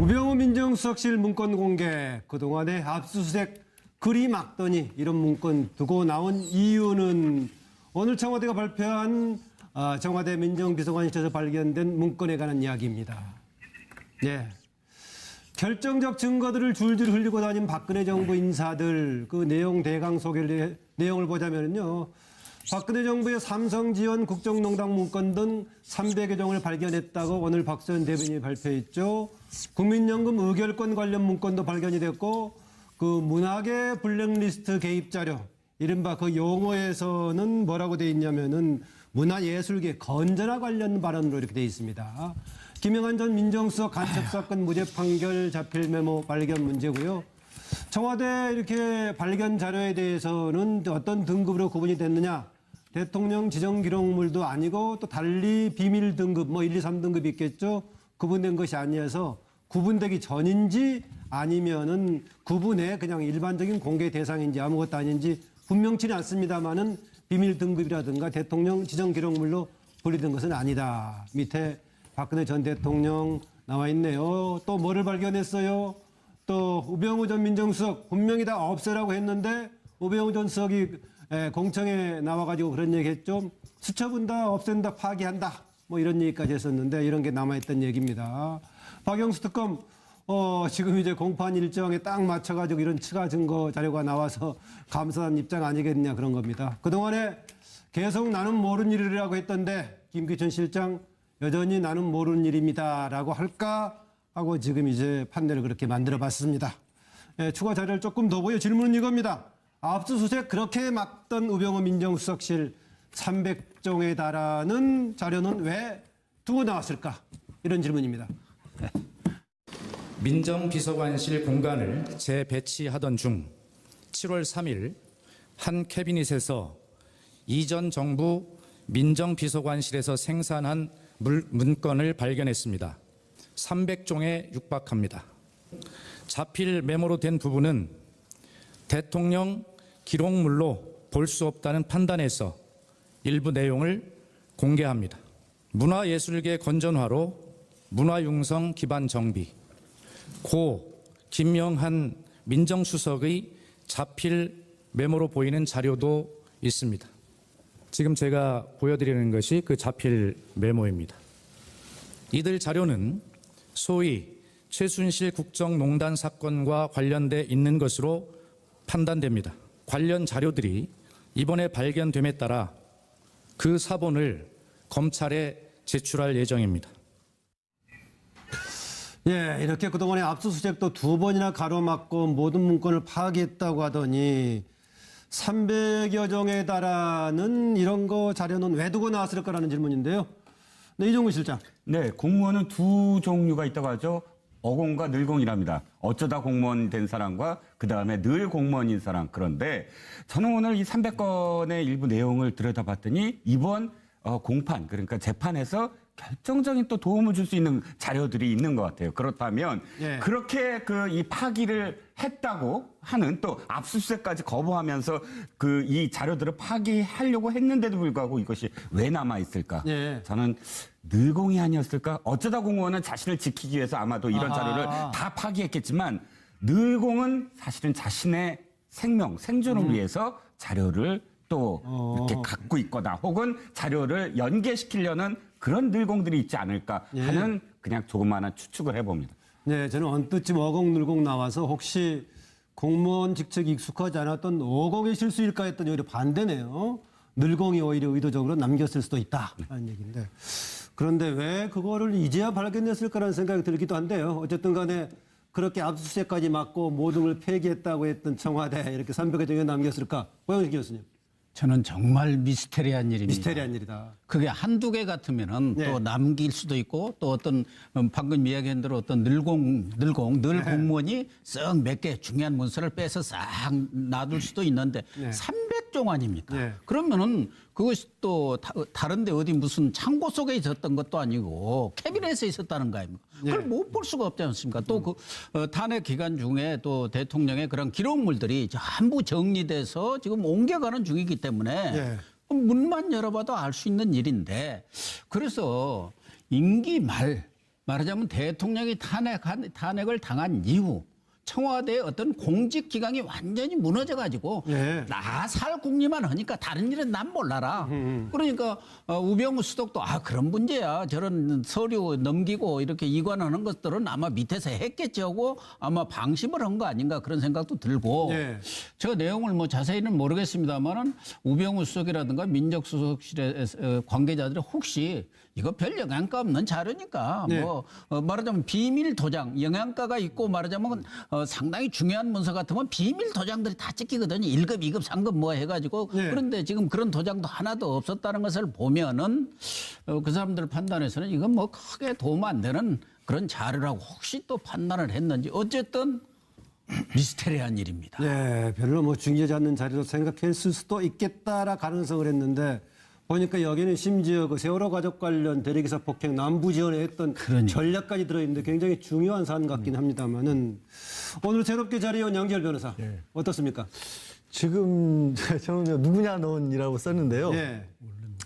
우병우 민정수석실 문건 공개, 그동안의 압수수색 그리 막더니 이런 문건 두고 나온 이유는 오늘 청와대가 발표한 청와대 민정비서관실에서 발견된 문건에 관한 이야기입니다. 네. 결정적 증거들을 줄줄 흘리고 다닌 박근혜 정부 인사들 그 내용 대강 소개를 내용을 보자면요. 박근혜 정부의 삼성 지원 국정농단 문건 등 300여 종을 발견했다고 오늘 박수현 대변인이 발표했죠. 국민연금 의결권 관련 문건도 발견이 됐고 그 문학의 블랙리스트 개입 자료 이른바 그 용어에서는 뭐라고 돼 있냐면은 문화예술계 건전화 관련 발언으로 이렇게 돼 있습니다. 김영한 전 민정수석 간첩사건 무죄 판결 자필 메모 발견 문제고요. 청와대 이렇게 발견 자료에 대해서는 어떤 등급으로 구분이 됐느냐. 대통령 지정 기록물도 아니고 또 달리 비밀 등급 뭐 1, 2, 3등급이 있겠죠. 구분된 것이 아니어서 구분되기 전인지 아니면은 구분에 그냥 일반적인 공개 대상인지 아무것도 아닌지 분명치는 않습니다만은 비밀 등급이라든가 대통령 지정 기록물로 분리된 것은 아니다. 밑에 박근혜 전 대통령 나와 있네요. 또 뭐를 발견했어요? 또 우병우 전 민정수석 분명히 다 없애라고 했는데 우병우 전 수석이 공청에 나와가지고 그런 얘기했죠. 수첩은 다 없앤다, 파기한다. 뭐 이런 얘기까지 했었는데 이런 게 남아있던 얘기입니다. 박영수 특검 지금 이제 공판 일정에 딱 맞춰가지고 이런 추가 증거 자료가 나와서 감사한 입장 아니겠냐 그런 겁니다. 그동안에 계속 나는 모르는 일이라고 했던데 김기춘 실장 여전히 나는 모르는 일입니다라고 할까 하고 지금 이제 판례를 그렇게 만들어봤습니다. 추가 자료를 조금 더 보여 질문은 이겁니다. 압수수색 그렇게 막던 우병우 민정수석실 300종에 달하는 자료는 왜 두고 나왔을까? 이런 질문입니다. 민정비서관실 공간을 재배치하던 중 7월 3일 한 캐비닛에서 이전 정부 민정비서관실에서 생산한 문건을 발견했습니다. 300종에 육박합니다. 자필 메모로 된 부분은 대통령 기록물로 볼 수 없다는 판단에서 일부 내용을 공개합니다. 문화예술계 건전화로 문화융성 기반 정비, 고 김영한 민정수석의 자필 메모로 보이는 자료도 있습니다. 지금 제가 보여드리는 것이 그 자필 메모입니다. 이들 자료는 소위 최순실 국정농단 사건과 관련돼 있는 것으로 판단됩니다. 관련 자료들이 이번에 발견됨에 따라 그 사본을 검찰에 제출할 예정입니다. 예, 이렇게 그동안에 압수수색도 2번이나 가로막고 모든 문건을 파악했다고 하더니 300여 종에 달하는 이런 거 자료는 왜 두고 나왔을까라는 질문인데요. 네, 이종구 실장. 네, 공무원은 두 종류가 있다고 하죠. 어공과 늘공이랍니다. 어쩌다 공무원 된 사람과 그다음에 늘 공무원인 사람. 그런데 저는 오늘 이 300건의 일부 내용을 들여다봤더니 이번 공판, 그러니까 재판에서 결정적인 또 도움을 줄 수 있는 자료들이 있는 것 같아요. 그렇다면 예. 그렇게 이 파기를 했다고 하는 또 압수수색까지 거부하면서 이 자료들을 파기하려고 했는데도 불구하고 이것이 왜 남아 있을까? 예. 저는 늘공이 아니었을까? 어쩌다 공무원은 자신을 지키기 위해서 아마도 이런 자료를 다 파기했겠지만 늘공은 사실은 자신의 생존을 위해서 자료를 또 이렇게 갖고 있거나 혹은 자료를 연계시키려는 그런 늘공들이 있지 않을까 하는 그냥 조그마한 추측을 해봅니다. 네, 저는 언뜻 지금 어공, 늘공 나와서 혹시 공무원 직책이 익숙하지 않았던 어공의 실수일까 했더니 오히려 반대네요. 늘공이 오히려 의도적으로 남겼을 수도 있다 하는 얘기인데 그런데 왜 그거를 이제야 발견했을까라는 생각이 들기도 한데요. 어쨌든 간에 그렇게 압수수색까지 막고 모든 걸 폐기했다고 했던 청와대 이렇게 300여 종에 남겼을까? 고영식 교수님. 저는 정말 미스테리한 일입니다. 미스테리한 일이다. 그게 한두 개 같으면은 네. 또 남길 수도 있고 또 어떤 방금 이야기한 대로 어떤 늘 공무원이 쓱 몇 개 중요한 문서를 빼서 싹 놔둘 수도 있는데 네. 300종 아닙니까? 네. 그러면은 그것이 또 다른데 어디 무슨 창고 속에 있었던 것도 아니고 캐비넷에 있었다는 거 아닙니까? 그걸 못 볼 수가 없지 않습니까? 또 탄핵 기간 중에 또 대통령의 그런 기록물들이 전부 정리돼서 지금 옮겨가는 중이기 때문에 네. 문만 열어봐도 알 수 있는 일인데 그래서 임기 말 말하자면 대통령이 탄핵을 당한 이후 청와대의 어떤 공직 기강이 완전히 무너져 가지고 예. 나살 궁리만 하니까 다른 일은 난 몰라라. 그러니까 우병우 수석도 그런 문제야. 저런 서류 넘기고 이렇게 이관하는 것들은 아마 밑에서 했겠지 하고 아마 방심을 한 거 아닌가 그런 생각도 들고 예. 제가 내용을 뭐 자세히는 모르겠습니다만은 우병우 수석이라든가 민정수석실의 관계자들이 혹시 이거 별 영향가 없는 자료니까 네. 뭐 말하자면 비밀 도장 영향가가 있고 말하자면 상당히 중요한 문서 같으면 비밀 도장들이 다 찍히거든요. 1급, 2급, 3급 뭐 해가지고 네. 그런데 지금 그런 도장도 하나도 없었다는 것을 보면은 그 사람들 판단에서는 이건 뭐 크게 도움 안 되는 그런 자료라고 혹시 또 판단을 했는지 어쨌든 미스테리한 일입니다. 네, 별로 뭐 중요하지 않는 자리로 생각했을 수도 있겠다라 가능성을 했는데 보니까 여기는 심지어 그 세월호 가족 관련 대리기사 폭행 남부 지원에 했던 전략까지 들어있는데 굉장히 중요한 사안 같긴 합니다만은 오늘 새롭게 자리해온 양지열 변호사 어떻습니까? 지금 저는 누구냐 넌이라고 썼는데요. 예.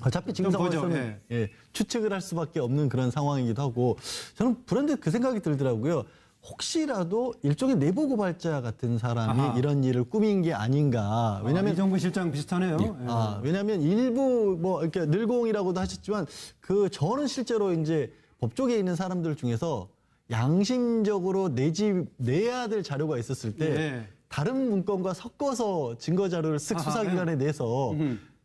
어차피 지금 좀 보죠. 상황에서는 추측을 할 수밖에 없는 그런 상황이기도 하고 저는 불현듯 그 생각이 들더라고요. 혹시라도 일종의 내부 고발자 같은 사람이 이런 일을 꾸민 게 아닌가. 왜냐하면 이정부 실장 비슷하네요. 왜냐하면 일부 뭐 이렇게 늘공이라고도 하셨지만 저는 실제로 이제 법조계에 있는 사람들 중에서 양심적으로 내야 될 자료가 있었을 때 예. 다른 문건과 섞어서 증거 자료를 쓱 수사기관에 내서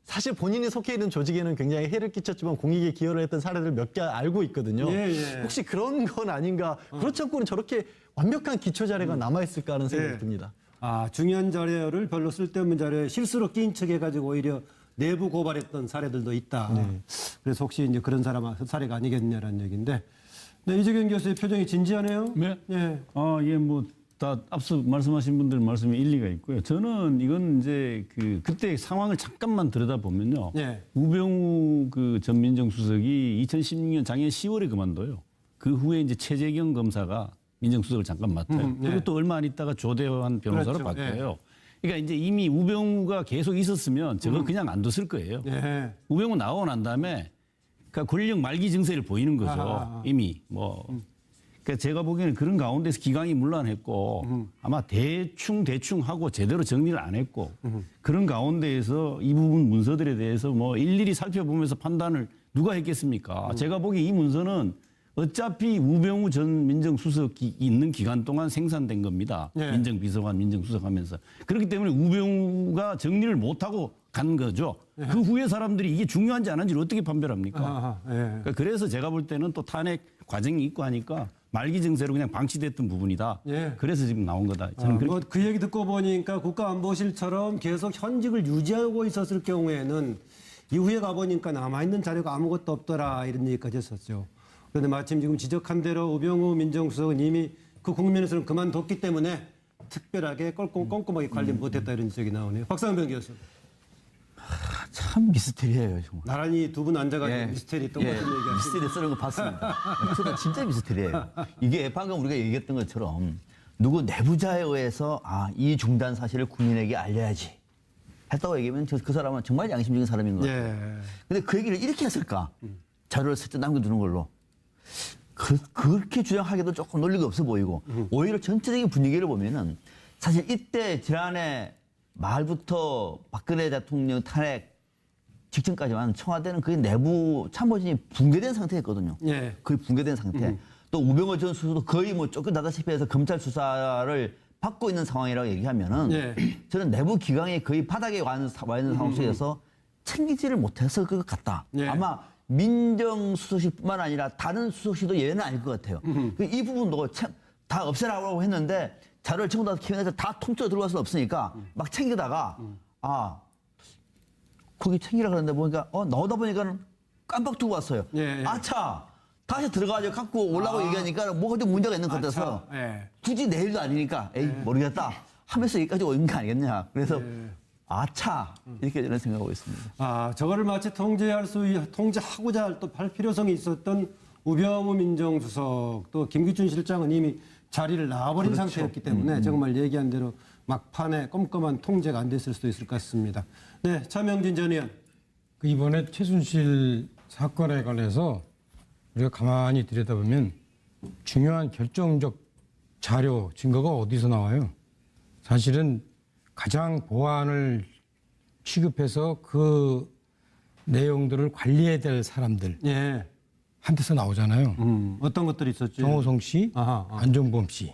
사실 본인이 속해 있는 조직에는 굉장히 해를 끼쳤지만 공익에 기여를 했던 사례들 몇 개 알고 있거든요. 예, 예. 혹시 그런 건 아닌가. 그렇지 않고는 저렇게 완벽한 기초 자료가 남아있을까 하는 생각이 예. 듭니다. 중요한 자료를 별로 쓸데없는 자료에 실수로 끼인 척해가지고 오히려 내부 고발했던 사례들도 있다. 그래서 혹시 이제 그런 사례가 아니겠냐라는 얘기인데. 네, 이재경 교수의 표정이 진지하네요. 네. 예. 뭐 다 앞서 말씀하신 분들 말씀에 일리가 있고요. 저는 이건 이제 그때 상황을 잠깐만 들여다보면요. 예. 우병우 전 민정수석이 2016년 작년 10월에 그만둬요. 그 후에 이제 최재경 검사가 민정수석을 잠깐 맡아요. 예. 그리고 또 얼마 안 있다가 조대환 변호사로 그렇죠. 바뀌어요. 그러니까 이제 이미 우병우가 계속 있었으면 저거 그냥 안 뒀을 거예요. 예. 우병우 나오고 난 다음에 그러니까 권력 말기 증세를 보이는 거죠. 이미 뭐. 그러니까 제가 보기에는 그런 가운데서 기강이 문란했고 아마 대충 하고 제대로 정리를 안 했고 그런 가운데에서 이 부분 문서들에 대해서 뭐 일일이 살펴보면서 판단을 누가 했겠습니까? 제가 보기에 이 문서는 어차피 우병우 전 민정수석이 있는 기간 동안 생산된 겁니다. 네. 민정비서관, 민정수석하면서. 그렇기 때문에 우병우가 정리를 못하고 간 거죠. 그 후에 사람들이 이게 중요한지 안 한지를 어떻게 판별합니까? 예. 그러니까 그래서 제가 볼 때는 또 탄핵 과정이 있고 하니까 말기 증세로 그냥 방치됐던 부분이다. 예. 그래서 지금 나온 거다. 저는 그렇게 그 얘기 듣고 보니까 국가안보실처럼 계속 현직을 유지하고 있었을 경우에는 이후에 가보니까 남아있는 자료가 아무것도 없더라 이런 얘기까지 했었죠. 그런데 마침 지금 지적한 대로 우병우 민정수석은 이미 그 국면에서는 그만뒀기 때문에 특별하게 꼼꼼하게 관리 못했다 이런 지적이 나오네요. 박상병 교수. 참 미스테리해요, 정말. 나란히 두 분 앉아가지고 미스테리 똑같은 얘기하시죠. 미스테리 쓰는 거 봤습니다. 저도 진짜 미스테리예요. 이게 방금 우리가 얘기했던 것처럼 누구 내부자에 의해서 이 중단 사실을 국민에게 알려야지 했다고 얘기하면 그 사람은 정말 양심적인 사람인 것 같아요. 예. 근데 그 얘기를 이렇게 했을까? 자료를 슬쩍 남겨두는 걸로. 그렇게 주장하기도 조금 논리가 없어 보이고 오히려 전체적인 분위기를 보면은 사실 이때 지난해 말부터 박근혜 대통령 탄핵 직전까지만 청와대는 거의 내부 참모진이 붕괴된 상태였거든요. 예. 거의 붕괴된 상태. 또 우병우 전 수석도 거의 뭐 쫓겨나다시피 해서 검찰 수사를 받고 있는 상황이라고 얘기하면은 예. 저는 내부 기강이 거의 바닥에 와 있는 상황 속에서 챙기지를 못해서 그것 같다. 예. 아마 민정수석실뿐만 아니라 다른 수석실도 예외는 아닐 것 같아요. 이 부분도 다 없애라고 했는데 자료를 전부 다 키워내서 다 통째로 들어갈 수는 없으니까 막 챙기다가 거기 챙기라 그러는데 보니까 나오다 보니까는 깜빡 두고 왔어요. 예, 예. 아차 다시 들어가서 갖고 올라고 얘기하니까 뭐가 좀 문제가 있는 것 같아서 예. 굳이 내일도 아니니까 에이 모르겠다 하면서 여기까지 온 거 아니겠냐. 그래서 아차 이렇게 저는 생각하고 있습니다. 저거를 마치 통제하고자 할 필요성이 있었던 우병우 민정수석 또 김기춘 실장은 이미 자리를 놔버린 상태였기 때문에 정말 얘기한 대로 막판에 꼼꼼한 통제가 안 됐을 수도 있을 것 같습니다. 네, 차명진 전 의원. 이번에 최순실 사건에 관해서 우리가 가만히 들여다보면 중요한 결정적 자료, 증거가 어디서 나와요? 사실은 가장 보안을 취급해서 그 내용들을 관리해야 될 사람들 예. 한테서 나오잖아요. 어떤 것들이 있었지? 정호성 씨, 아하. 안종범 씨.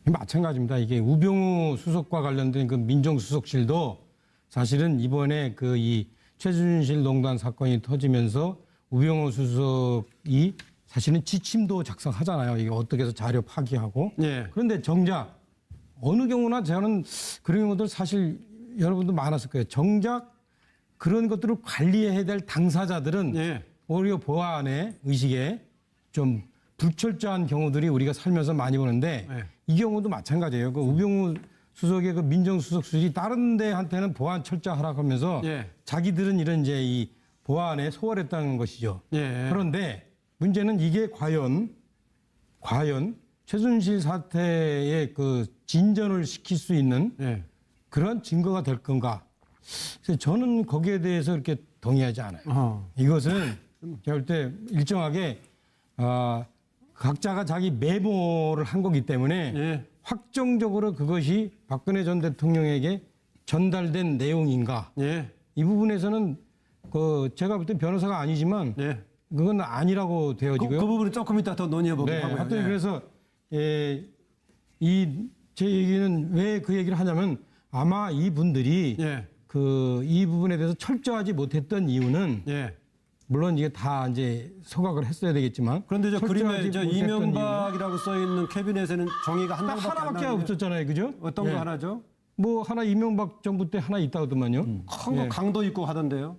마찬가지입니다. 이게 우병우 수석과 관련된 그 민정수석실도 사실은 이번에 그 이 최순실 농단 사건이 터지면서 우병우 수석이 사실은 지침도 작성하잖아요. 이게 어떻게 해서 자료 파기하고. 예. 그런데 정작 어느 경우나 저는 그런 경우들 사실 여러분도 많았을 거예요. 정작 그런 것들을 관리해야 될 당사자들은 예. 오히려 보안의 의식에 좀 불철저한 경우들이 우리가 살면서 많이 보는데 네. 이 경우도 마찬가지예요. 그 우병우 수석의 그 민정수석실이 다른 데한테는 보안 철저하라고 하면서 예. 자기들은 이런 이제 이 보안에 소홀했다는 것이죠. 예. 그런데 문제는 이게 과연 최순실 사태의 그 진전을 시킬 수 있는 예. 그런 증거가 될 건가? 그래서 저는 거기에 대해서 이렇게 동의하지 않아요. 이것은 제가 볼 때 일정하게 각자가 자기 메모를 한 거기 때문에 예. 확정적으로 그것이 박근혜 전 대통령에게 전달된 내용인가? 예. 이 부분에서는 그 제가 볼 때 변호사가 아니지만 예. 그건 아니라고 그 되어지고요. 부분은 조금 이따 더 논의해 보기로 네, 하고요. 하여튼 예. 그래서 제 얘기는 왜 그 얘기를 하냐면 아마 이분들이 예. 이 부분에 대해서 철저하지 못했던 이유는 예. 물론 이게 다 이제 소각을 했어야 되겠지만 그런데 저 그림에 철저하지 저 못했던 이명박이라고 써 있는 캐비넷에는 종이가 한 이유는 딱 장밖에 안 하나밖에 나오는데 없었잖아요, 그죠? 어떤 예. 거 하나죠? 뭐 하나 이명박 정부 때 하나 있다더만요. 큰 거 예. 강도 있고 하던데요.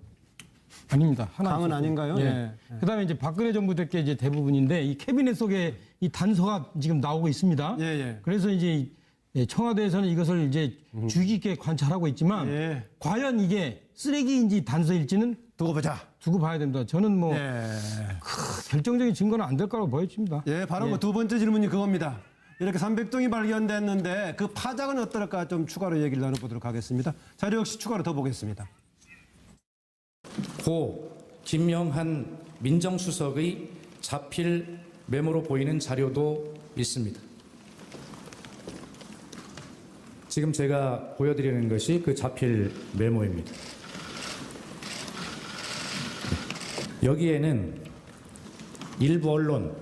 아닙니다. 하나 강은 있었어요. 아닌가요? 예. 예. 그다음에 이제 박근혜 정부 때 게 이제 대부분인데 이 캐비넷 속에 이 단서가 지금 나오고 있습니다. 예, 예. 그래서 이제 청와대에서는 이것을 이제 주의 깊게 관찰하고 있지만 예. 과연 이게 쓰레기인지 단서일지는 두고 보자. 두고 봐야 됩니다. 저는 뭐 예. 결정적인 증거는 안 될 거라고 보여집니다. 예, 바로 그 두 번째 질문이 그겁니다. 이렇게 300동이 발견됐는데 그 파장은 어떨까 좀 추가로 얘기를 나눠보도록 하겠습니다. 자료 역시 추가로 더 보겠습니다. 고 김영한 민정수석의 자필 메모로 보이는 자료도 있습니다. 지금 제가 보여드리는 것이 그 자필 메모입니다. 여기에는 일부 언론,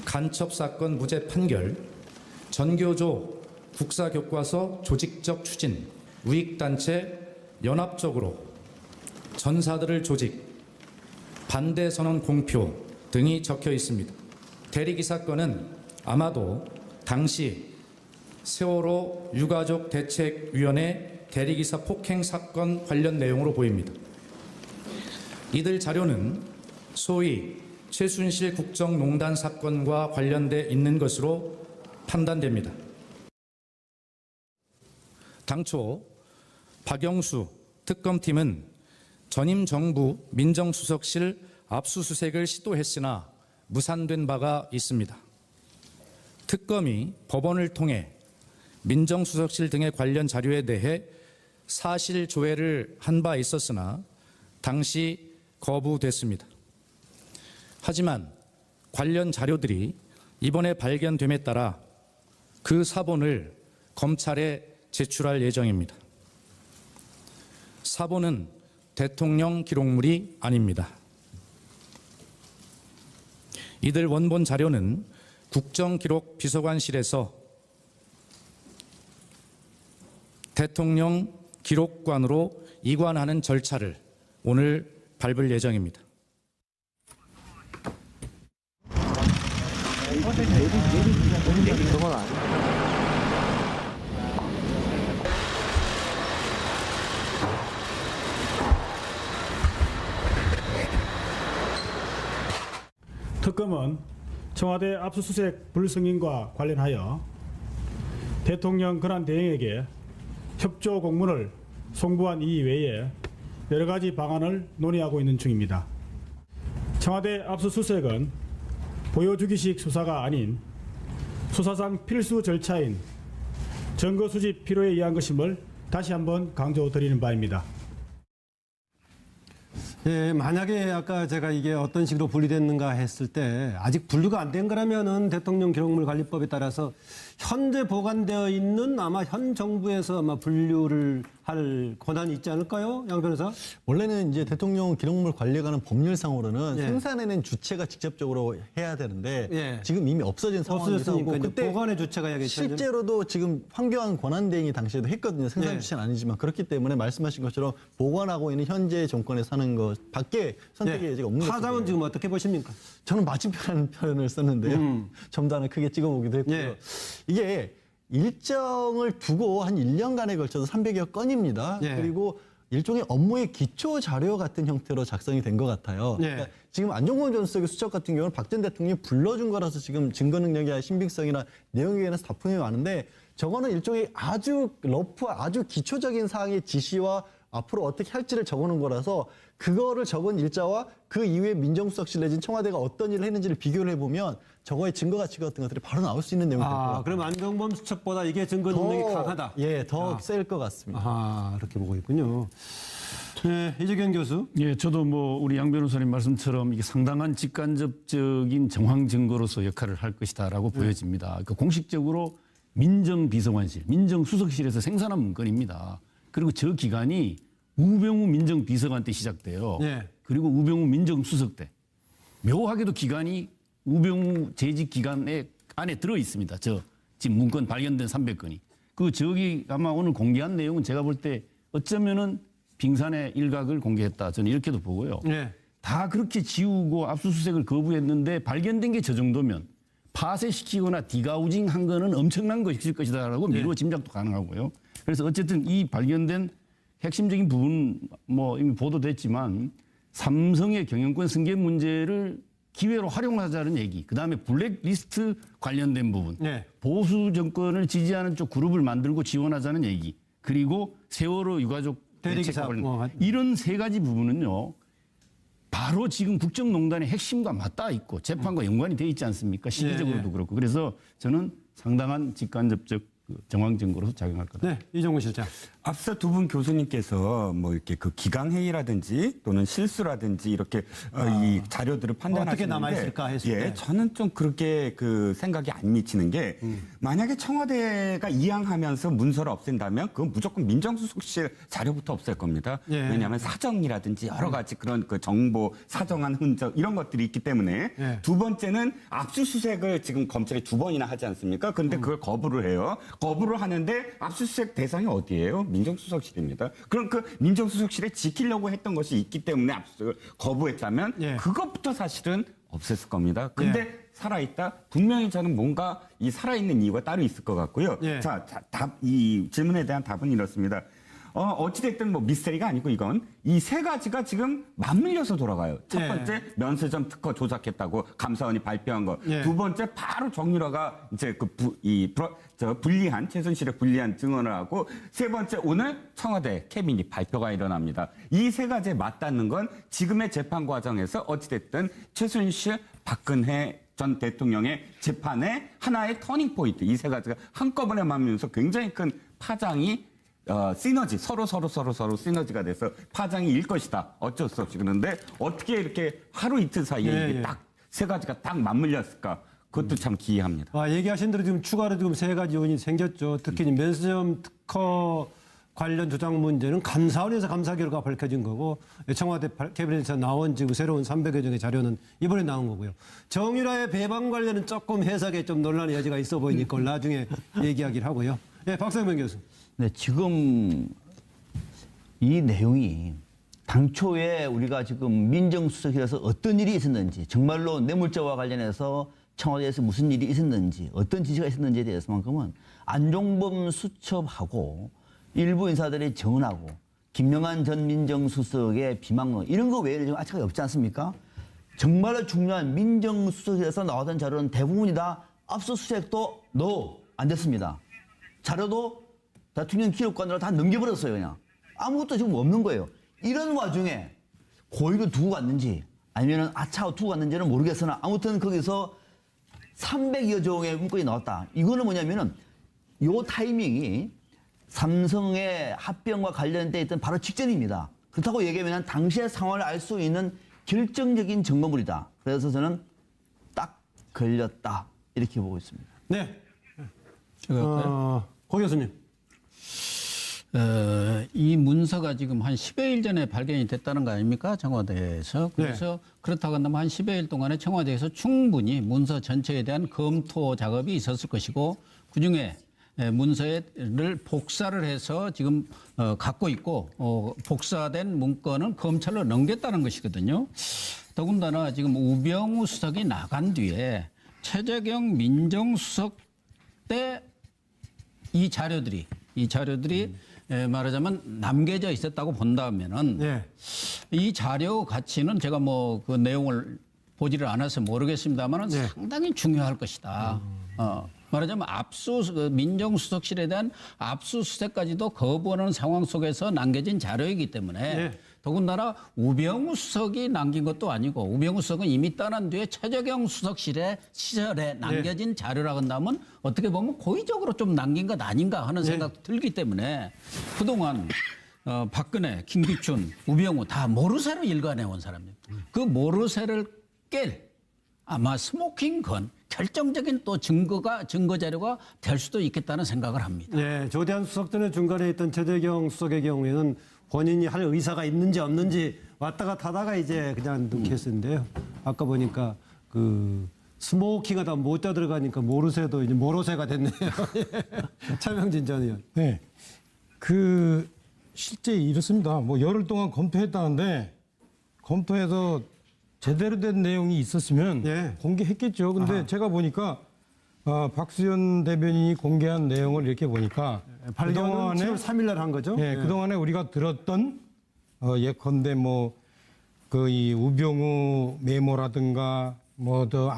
간첩사건 무죄 판결, 전교조 국사교과서 조직적 추진, 우익단체 연합적으로 전사들을 조직, 반대 선언 공표 등이 적혀 있습니다. 대리기 사건은 아마도 당시 세월호 유가족 대책위원회 대리기사 폭행 사건 관련 내용으로 보입니다. 이들 자료는 소위 최순실 국정농단 사건과 관련돼 있는 것으로 판단됩니다. 당초 박영수 특검팀은 전임 정부 민정수석실 압수수색을 시도했으나 무산된 바가 있습니다. 특검이 법원을 통해 민정수석실 등의 관련 자료에 대해 사실 조회를 한 바 있었으나 당시 거부됐습니다. 하지만 관련 자료들이 이번에 발견됨에 따라 그 사본을 검찰에 제출할 예정입니다. 사본은 대통령 기록물이 아닙니다. 이들 원본 자료는 국정기록비서관실에서 대통령 기록관으로 이관하는 절차를 오늘 밟을 예정입니다. 특검은 청와대 압수수색 불승인과 관련하여 대통령 권한대행에게 협조 공문을 송부한 이외에 여러 가지 방안을 논의하고 있는 중입니다. 청와대 압수수색은 보여주기식 수사가 아닌 수사상 필수 절차인 증거 수집 필요에 의한 것임을 다시 한번 강조드리는 바입니다. 예, 만약에 아까 제가 이게 어떤 식으로 분리됐는가 했을 때 아직 분류가 안 된 거라면은 대통령 기록물 관리법에 따라서 현재 보관되어 있는 아마 현 정부에서 아마 분류를 할 권한이 있지 않을까요? 양 변호사? 원래는 이제 대통령 기록물 관리에 관한 법률상으로는 예. 생산해낸 주체가 직접적으로 해야 되는데 예. 지금 이미 없어진 상황이고 없어졌으니까 이제 그때 보관의 주체가 야겠죠. 실제로도 지금 황교안 권한대행이 당시에도 했거든요. 생산 예. 주체는 아니지만 그렇기 때문에 말씀하신 것처럼 보관하고 있는 현재 정권에 사는 것 밖에 선택의 여지가 없는 거죠. 파장은 지금 어떻게 보십니까? 저는 맞은편이라는 표현을 썼는데요. 점단을 크게 찍어보기도 했고요. 예. 이게 일정을 두고 한 1년간에 걸쳐서 300여 건입니다. 예. 그리고 일종의 업무의 기초 자료 같은 형태로 작성이 된 것 같아요. 예. 그러니까 지금 안종범 전 수석의 수첩 같은 경우는 박 전 대통령이 불러준 거라서 지금 증거 능력이나 신빙성이나 내용에 관해서 다툼이 많은데 저거는 일종의 아주 러프, 아주 기초적인 사항의 지시와 앞으로 어떻게 할지를 적어놓은 거라서 그거를 적은 일자와 그 이후에 민정수석실 내진 청와대가 어떤 일을 했는지를 비교를 해보면 저거의 증거 가치 같은 것들이 바로 나올 수 있는 내용이 될 것 같아요. 그럼 안종범 수첩보다 이게 증거 능력이 강하다. 예, 더 셀 것 같습니다. 그렇게 보고 있군요. 네, 이재경 교수. 예, 저도 뭐 우리 양 변호사님 말씀처럼 이게 상당한 직간접적인 정황 증거로서 역할을 할 것이다라고 보여집니다. 그러니까 공식적으로 민정비서관실, 민정수석실에서 생산한 문건입니다. 그리고 저 기간이 우병우 민정비서관 때 시작돼요. 예. 그리고 우병우 민정수석 때. 묘하게도 기간이 우병우 재직 기간에 안에 들어 있습니다. 저 지금 문건 발견된 300건이. 저기 아마 오늘 공개한 내용은 제가 볼 때 어쩌면은 빙산의 일각을 공개했다. 저는 이렇게도 보고요. 예. 다 그렇게 지우고 압수수색을 거부했는데 발견된 게 저 정도면 파쇄시키거나 디가우징 한 거는 엄청난 것일 것이다라고 미루어 짐작도 가능하고요. 그래서 어쨌든 이 발견된 핵심적인 부분 뭐 이미 보도됐지만 삼성의 경영권 승계 문제를 기회로 활용하자는 얘기. 그다음에 블랙리스트 관련된 부분. 네. 보수 정권을 지지하는 쪽 그룹을 만들고 지원하자는 얘기. 그리고 세월호 유가족 대리기사 대책 관련. 뭐. 이런 세 가지 부분은요. 바로 지금 국정농단의 핵심과 맞닿아 있고 재판과 연관이 돼 있지 않습니까? 시기적으로도 그렇고. 그래서 저는 상당한 직간접적 정황 증거로서 작용할 거다. 네, 이종훈 실장. 앞서 두 분 교수님께서 뭐 이렇게 그 기강회의라든지 또는 실수라든지 이렇게 이 자료들을 판단하시는데 어떻게 남아있을까 했을 때. 저는 좀 그렇게 그 생각이 안 미치는 게 만약에 청와대가 이양하면서 문서를 없앤다면 그건 무조건 민정수석실 자료부터 없앨 겁니다. 예. 왜냐하면 사정이라든지 여러 가지 그런 그 정보 사정한 흔적 이런 것들이 있기 때문에 예. 두 번째는 압수수색을 지금 검찰이 2번이나 하지 않습니까? 근데 그걸 거부를 해요. 거부를 하는데 압수수색 대상이 어디예요? 민정수석실입니다. 그럼 그 민정수석실에 지키려고 했던 것이 있기 때문에 압수수색을 거부했다면 예. 그것부터 사실은 없앴을 겁니다. 근데 살아있다? 분명히 저는 뭔가 이 살아있는 이유가 따로 있을 것 같고요. 예. 자, 이 질문에 대한 답은 이렇습니다. 어찌됐든 뭐 미스터리가 아니고 이건 이 세 가지가 지금 맞물려서 돌아가요. 첫 예. 번째 면세점 특허 조작했다고 감사원이 발표한 것. 예. 두 번째 바로 정유라가 이제 불리한 최순실의 불리한 증언을 하고 세 번째 오늘 청와대 캐비닛 발표가 일어납니다. 이 세 가지에 맞닿는 건 지금의 재판 과정에서 어찌됐든 최순실 박근혜 전 대통령의 재판의 하나의 터닝 포인트 이 세 가지가 한꺼번에 맞으면서 굉장히 큰 파장이 시너지 서로 시너지가 돼서 파장이 일 것이다. 어쩔 수 없이 그런데 어떻게 이렇게 하루 이틀 사이에 이게 딱 세 가지가 딱 맞물렸을까? 그것도 참 기이합니다. 얘기하신 대로 지금 추가로 지금 세 가지 요인이 생겼죠. 특히 면세점 특허 관련 조작 문제는 감사원에서 감사 결과 밝혀진 거고 청와대 캐비넷에서 나온 지금 새로운 300여 종의 자료는 이번에 나온 거고요. 정유라의 배방 관련은 조금 해석에 좀 논란의 여지가 있어 보이니까 그걸 나중에 얘기하기를 하고요. 네, 박상명 교수. 네, 지금 이 내용이 당초에 우리가 지금 민정수석실에서 어떤 일이 있었는지 정말로 뇌물죄와 관련해서 청와대에서 무슨 일이 있었는지 어떤 지시가 있었는지에 대해서만큼은 안종범 수첩하고 일부 인사들이 정언하고 김영한 전 민정수석의 비방론 이런 거 외에는 지금 아차가 없지 않습니까? 정말로 중요한 민정수석실에서 나왔던 자료는 대부분이 다 압수수색도 안 됐습니다. 자료도 대통령 기록관으로 다 넘겨버렸어요, 그냥. 아무것도 지금 없는 거예요. 이런 와중에 고의로 두고 갔는지 아니면 아차로 두고 갔는지는 모르겠으나 아무튼 거기서 300여 종의 문건이 나왔다. 이거는 뭐냐면은 요 타이밍이 삼성의 합병과 관련돼 있던 바로 직전입니다. 그렇다고 얘기하면 당시의 상황을 알 수 있는 결정적인 증거물이다. 그래서 저는 딱 걸렸다 이렇게 보고 있습니다. 네. 제가 고 교수님. 이 문서가 지금 한 10여일 전에 발견이 됐다는 거 아닙니까? 청와대에서. 그래서 그렇다고 한다면 한 10여일 동안에 청와대에서 충분히 문서 전체에 대한 검토 작업이 있었을 것이고 그중에 문서를 복사를 해서 지금 갖고 있고 복사된 문건은 검찰로 넘겼다는 것이거든요. 더군다나 지금 우병우 수석이 나간 뒤에 최재경 민정수석 때 이 자료들이 말하자면 남겨져 있었다고 본다면은 네. 이 자료 가치는 제가 뭐 그 내용을 보지를 않아서 모르겠습니다만은 네. 상당히 중요할 것이다. 말하자면 민정수석실에 대한 압수수색까지도 거부하는 상황 속에서 남겨진 자료이기 때문에 네. 더군다나 우병우 수석이 남긴 것도 아니고 우병우 수석은 이미 떠난 뒤에 최재경 수석실의 시절에 남겨진 자료라고 한다면 어떻게 보면 고의적으로 좀 남긴 것 아닌가 하는 생각도 들기 때문에 그동안 박근혜, 김기춘, 우병우 다 모르쇠로 일관해온 사람입니다. 그 모르쇠를 깰 아마 스모킹건 결정적인 또 증거 자료가 될 수도 있겠다는 생각을 합니다. 네, 조대한 수석 전에 중간에 있던 최재경 수석의 경우에는 본인이 할 의사가 있는지 없는지 왔다 갔다 하다가 이제 그냥 넣게 했는데요. 아까 보니까 그 스모킹하다 모자 들어가니까 모르쇠도 이제 모로쇠가 됐네요. 차명진 전 의원. 네. 실제 이렇습니다. 뭐 열흘 동안 검토했다는데 검토해서 제대로 된 내용이 있었으면 예. 공개했겠죠. 근데 제가 보니까 박수현 대변인이 공개한 내용을 이렇게 보니까 발견은 7월 3일 날 한 거죠? 예, 그동안에 우리가 들었던 예컨대 뭐 그 이 우병우 메모라든가 뭐 더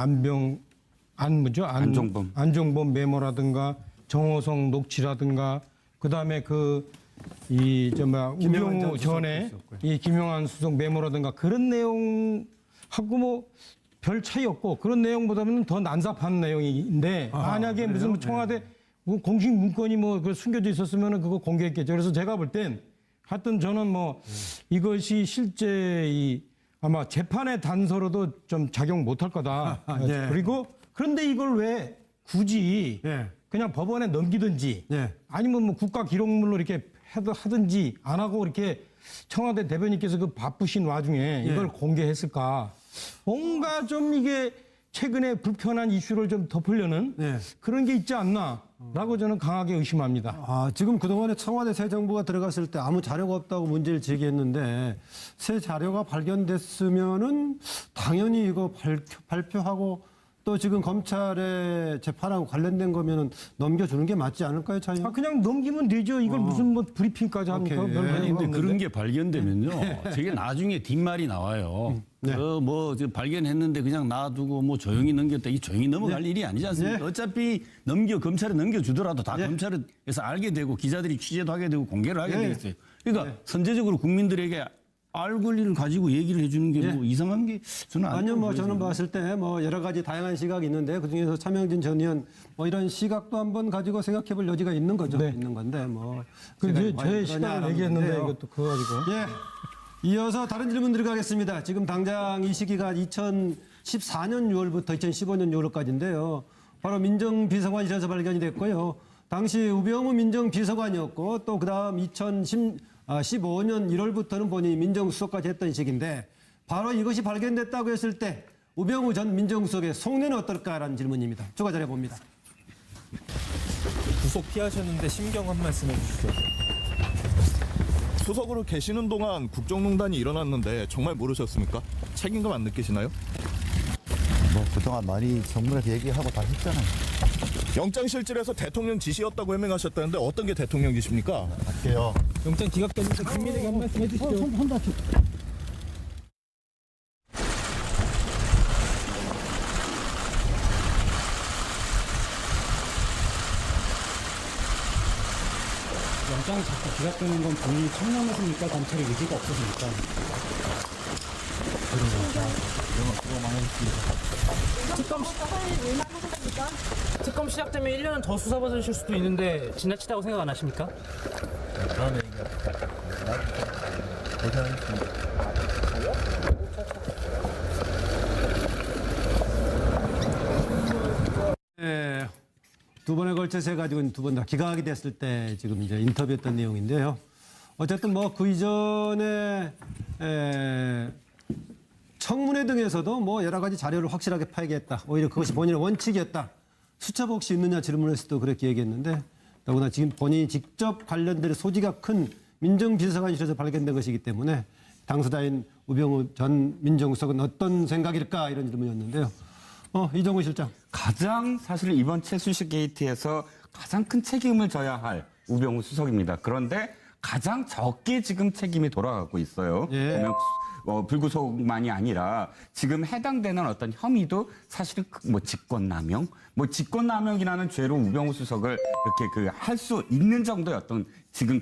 안종범 메모라든가 정호성 녹취라든가 그다음에 우병우 전에 이 김영한 수석 메모라든가 그런 내용하고 뭐 별 차이 없고 그런 내용보다는 더 난잡한 내용인데 만약에 무슨 청와대 공식 문건이 뭐 숨겨져 있었으면 그거 공개했겠죠. 그래서 제가 볼 땐 하여튼 저는 뭐 이것이 실제 아마 재판의 단서로도 좀 작용 못할 거다. 네. 그리고 그런데 이걸 왜 굳이 네. 그냥 법원에 넘기든지 네. 아니면 뭐 국가기록물로 이렇게 하든지 안 하고 이렇게 청와대 대변인께서 그 바쁘신 와중에 이걸 공개했을까? 뭔가 좀 이게 최근에 불편한 이슈를 좀 덮으려는 그런 게 있지 않나라고 저는 강하게 의심합니다. 지금 그동안에 청와대 새 정부가 들어갔을 때 아무 자료가 없다고 문제를 제기했는데 새 자료가 발견됐으면은 당연히 이거 발표하고 또 지금 검찰의 재판하고 관련된 거면은 넘겨주는 게 맞지 않을까요, 차이는? 그냥 넘기면 되죠. 이걸 무슨 뭐 브리핑까지 합니까? 오케이. 별 아니, 의미가 근데 없는데. 그런 게 발견되면요. 저게 나중에 뒷말이 나와요. 지금 발견했는데 그냥 놔두고 뭐 조용히 넘겼다. 이 조용히 넘어갈 일이 아니지 않습니까? 어차피 검찰에 넘겨주더라도 다 검찰에서 알게 되고 기자들이 취재도 하게 되고 공개를 하게 되겠어요. 그러니까 선제적으로 국민들에게 알 권리를 가지고 얘기를 해주는 게 뭐 이상한 게 저는 아니요, 뭐 저는 봤을 때 뭐 여러 가지 다양한 시각이 있는데 그 중에서 차명진 전 의원 뭐 이런 시각도 한번 가지고 생각해볼 여지가 있는 거죠. 있는 건데 뭐. 제 시각을 얘기했는데 이것도 그거 가지고. 예. 이어서 다른 질문 들어가겠습니다. 지금 당장 이 시기가 2014년 6월부터 2015년 6월까지인데요. 바로 민정비서관실에서 발견이 됐고요. 당시 우병우 민정비서관이었고 또 그다음 2015년 1월부터는 본인이 민정수석까지 했던 시기인데 바로 이것이 발견됐다고 했을 때 우병우 전 민정수석의 속내는 어떨까라는 질문입니다. 추가 자료 봅니다. 구속 피하셨는데 심경 한 말씀 해주시죠. 수석으로 계시는 동안 국정농단이 일어났는데 정말 모르셨습니까? 책임감 안 느끼시나요? 뭐 그동안 많이 정부에서 얘기하고 다 했잖아요. 영장실질에서 대통령 지시였다고 해명하셨다는데 어떤 게 대통령 지시입니까? 할게요. 영장 기각됐는데 국민에게 한 말씀 해주시죠. 영장이 자꾸 기각되는 건 본인이 청렴하십니까? 검찰의 의지가 없으십니까? 특검 시작되면 1년은 더 수사받으실 수도 있는데 지나치다고 생각 안 하십니까? 예, 두 번에 걸쳐서 해가지고 두 번 다 기각이 됐을 때 지금 이제 인터뷰했던 내용인데요. 어쨌든 뭐 그 이전에 청문회 등에서도 뭐 여러 가지 자료를 확실하게 파악했다. 오히려 그것이 본인의 원칙이었다. 수첩 혹시 있느냐 질문했을 때도 그렇게 얘기했는데 더구나 지금 본인이 직접 관련된 소지가 큰 민정비서관실에서 발견된 것이기 때문에 당사자인 우병우 전 민정수석은 어떤 생각일까 이런 질문이었는데요. 이정우 실장. 가장 사실 이번 최순실 게이트에서 가장 큰 책임을 져야 할 우병우 수석입니다. 그런데 가장 적게 지금 책임이 돌아가고 있어요. 예. 보면 불구속만이 아니라 지금 해당되는 어떤 혐의도 사실은 뭐 직권남용이라는 죄로 우병우 수석을 이렇게 할 수 있는 정도의 어떤 지금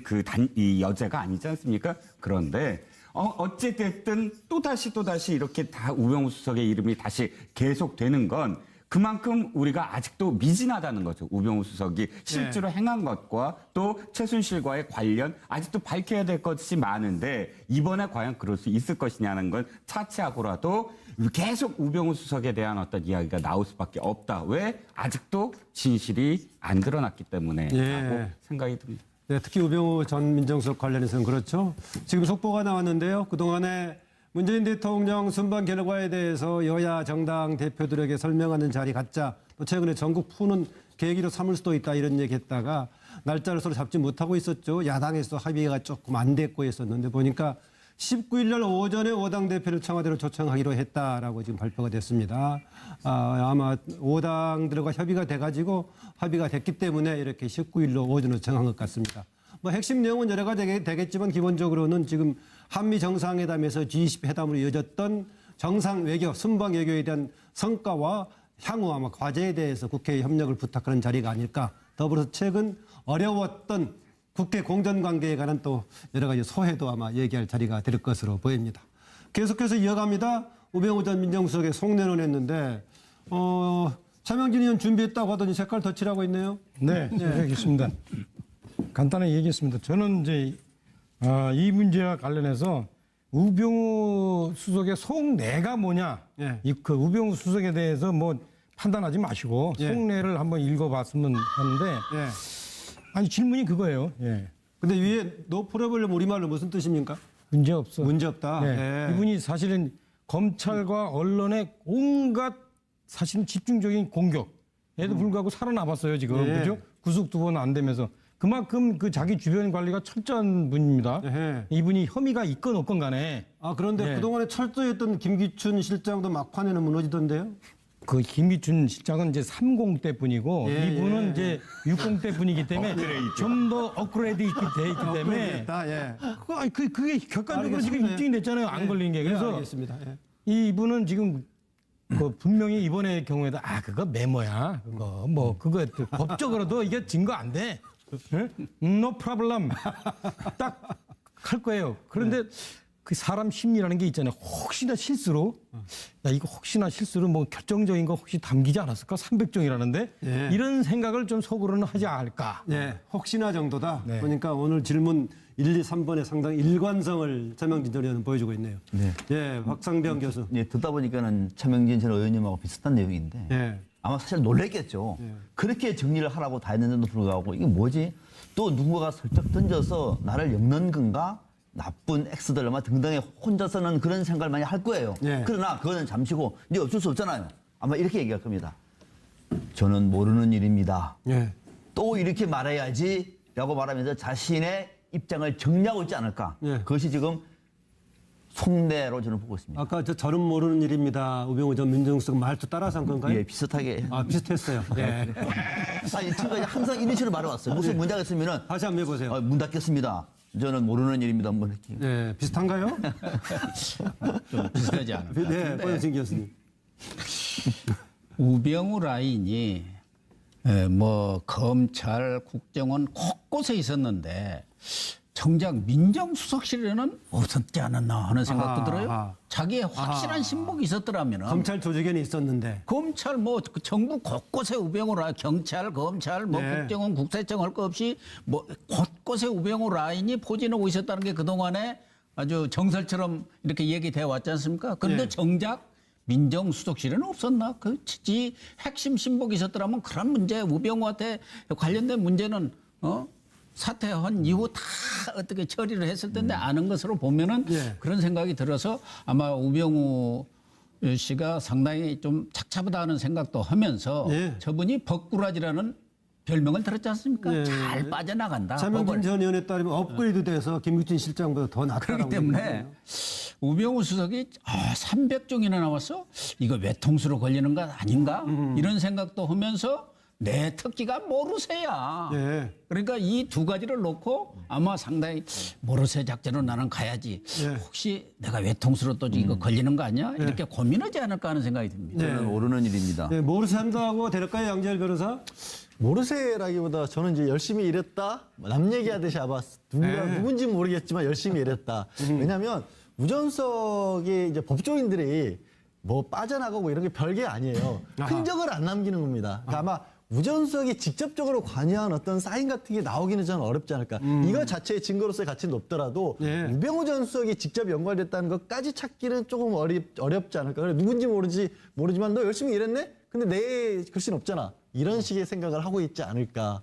이 여죄가 아니지 않습니까? 그런데 어찌됐든 또다시 이렇게 다 우병우 수석의 이름이 다시 계속되는 건 그만큼 우리가 아직도 미진하다는 거죠. 우병우 수석이 실제로 행한 것과 또 최순실과의 관련 아직도 밝혀야 될 것이 많은데 이번에 과연 그럴 수 있을 것이냐는 건 차치하고라도 계속 우병우 수석에 대한 어떤 이야기가 나올 수밖에 없다. 왜? 아직도 진실이 안 드러났기 때문에 라고 생각이 듭니다. 네, 특히 우병우 전 민정수석 관련해서는 그렇죠. 지금 속보가 나왔는데요. 그동안에 문재인 대통령 순방 결과에 대해서 여야 정당 대표들에게 설명하는 자리 갖자. 또 최근에 전국 푸는 계기로 삼을 수도 있다 이런 얘기했다가 날짜를 서로 잡지 못하고 있었죠. 야당에서 합의가 조금 안 됐고 했었는데 보니까 19일 날 오전에 5당 대표를 청와대로 초청하기로 했다라고 지금 발표가 됐습니다. 아마 5당들과 협의가 돼가지고 합의가 됐기 때문에 이렇게 19일로 오전으로 정한 것 같습니다. 뭐 핵심 내용은 여러 가지 되겠지만 기본적으로는 지금 한미 정상회담에서 G20 회담으로 이어졌던 정상 외교, 순방 외교에 대한 성과와 향후 아마 과제에 대해서 국회에 협력을 부탁하는 자리가 아닐까. 더불어서 최근 어려웠던 국회 공정관계에 관한 또 여러 가지 소회도 아마 얘기할 자리가 될 것으로 보입니다. 계속해서 이어갑니다. 우병우 전 민정수석의 속내론 했는데 차명진 의원 준비했다고 하더니 색깔 덧칠하고 있네요. 네, 알겠습니다. 간단하게 얘기했습니다. 저는 이제 이 문제와 관련해서 우병우 수석의 속내가 뭐냐, 그 우병우 수석에 대해서 뭐 판단하지 마시고 속내를 한번 읽어봤으면 하는데, 아니 질문이 그거예요. 근데 위에 노 프로블럼 우리말로 무슨 뜻입니까? 문제 없어. 문제 없다. 이분이 사실은 검찰과 언론의 온갖 사실은 집중적인 공격에도 불구하고 살아남았어요 지금. 그죠? 구속 2번 안 되면서. 그만큼 그 자기 주변 관리가 철저한 분입니다. 이분이 혐의가 있건 없건 간에. 그런데 그동안에 철저했던 김기춘 실장도 막판에는 무너지던데요? 그 김기춘 실장은 이제 30대 분이고 이분은 이제 60대 분이기 때문에 좀 더 업그레이드 돼 있기 때문에 그게 객관적으로 지금 입증이 됐잖아요. 안 걸린 게. 그래서 알겠습니다. 이분은 지금 그 분명히 이번의 경우에도 그거 메모야. 그거 뭐 그거 법적으로도 이게 증거 안 돼. No problem. 딱 할 거예요. 그런데 그 사람 심리라는 게 있잖아요. 혹시나 실수로 이거 혹시나 실수로 뭐 결정적인 거 혹시 담기지 않았을까? 300종이라는데 이런 생각을 좀 속으로는 하지 않을까? 혹시나 정도다. 그러니까 오늘 질문 1, 2, 3번에 상당히 일관성을 차명진 전 의원은 보여주고 있네요. 박상병 교수. 듣다 보니까는 차명진 전 의원님하고 비슷한 내용인데 아마 사실 놀랬겠죠. 그렇게 정리를 하라고 다 했는데도 불구하고 이게 뭐지? 또 누군가가 슬쩍 던져서 나를 엮는 건가? 나쁜 X들 아마 등등에 혼자서는 그런 생각을 많이 할 거예요. 그러나 그거는 잠시고 이제 어쩔 수 없잖아요. 아마 이렇게 얘기할 겁니다. 저는 모르는 일입니다. 또 이렇게 말해야지 라고 말하면서 자신의 입장을 정리하고 있지 않을까. 그것이 지금 속내로 저는 보고 있습니다. 아까 저는 모르는 일입니다. 우병우 전 민정수석 말투 따라서 한 건가요? 비슷하게. 비슷했어요. 지금까지 항상 이런 식으로 말해왔어요. 무슨 문제가 있으면은 다시 한번 해보세요. 문 닫겠습니다. 저는 모르는 일입니다. 뭐 이렇게. 비슷한가요? 좀 비슷하지 않을까? 권영진 교수님. 우병우 라인이 뭐 검찰, 국정원 곳곳에 있었는데 정작 민정수석실에는 없었지 않았나 하는 생각도 들어요. 자기의 확실한 신복이 있었더라면 검찰 조직에는 있었는데 검찰 뭐 정부 곳곳에 우병우 라인, 경찰, 검찰, 뭐 국정원, 국세청 할 거 없이 뭐 곳곳에 우병우 라인이 포진하고 있었다는 게 그동안에 아주 정설처럼 이렇게 얘기되어 왔지 않습니까? 그런데 예. 정작 민정수석실에는 없었나? 그지 핵심 신복이 있었더라면 그런 문제, 우병우한테 관련된 문제는 사퇴한 이후 다 어떻게 처리를 했을 텐데 아는 것으로 보면은 예. 그런 생각이 들어서 아마 우병우 씨가 상당히 좀 착잡하다 하는 생각도 하면서 예. 저분이 벅구라지라는 별명을 들었지 않습니까? 예. 잘 빠져나간다. 차명진 법을. 전 의원에 따르면 업그레이드돼서 김국진 실장보다 더 낫다고 그렇기 때문에 우병우 수석이 300종이나 나왔어? 이거 외통수로 걸리는 것 아닌가? 이런 생각도 하면서 내 특기가 모르쇠야. 예. 그러니까 이 두 가지를 놓고 아마 상당히 모르쇠 작전으로 나는 가야지. 예. 혹시 내가 외통수로 또 이거 걸리는 거 아니야? 이렇게 고민하지 않을까 하는 생각이 듭니다. 저는 오르는 일입니다. 네, 모르쇠 한다고 될까요, 양재열 변호사? 모르쇠라기보다 저는 이제 열심히 일했다. 남 얘기하듯이 아마 누군지 모르겠지만 열심히 일했다. 왜냐하면 우전석이 이제 법조인들이 뭐 빠져나가고 이런 게 별게 아니에요. 흔적을 안 남기는 겁니다. 그러니까 아마 우전석이 직접적으로 관여한 어떤 사인 같은 게 나오기는 저는 어렵지 않을까. 이거 자체의 증거로서의 가치는 높더라도 예. 우병우 전 수석이 직접 연관됐다는 것까지 찾기는 조금 어렵지 않을까. 그래, 누군지 모르지만 너 열심히 일했네? 근데 내 글씨는 없잖아. 이런 식의 생각을 하고 있지 않을까.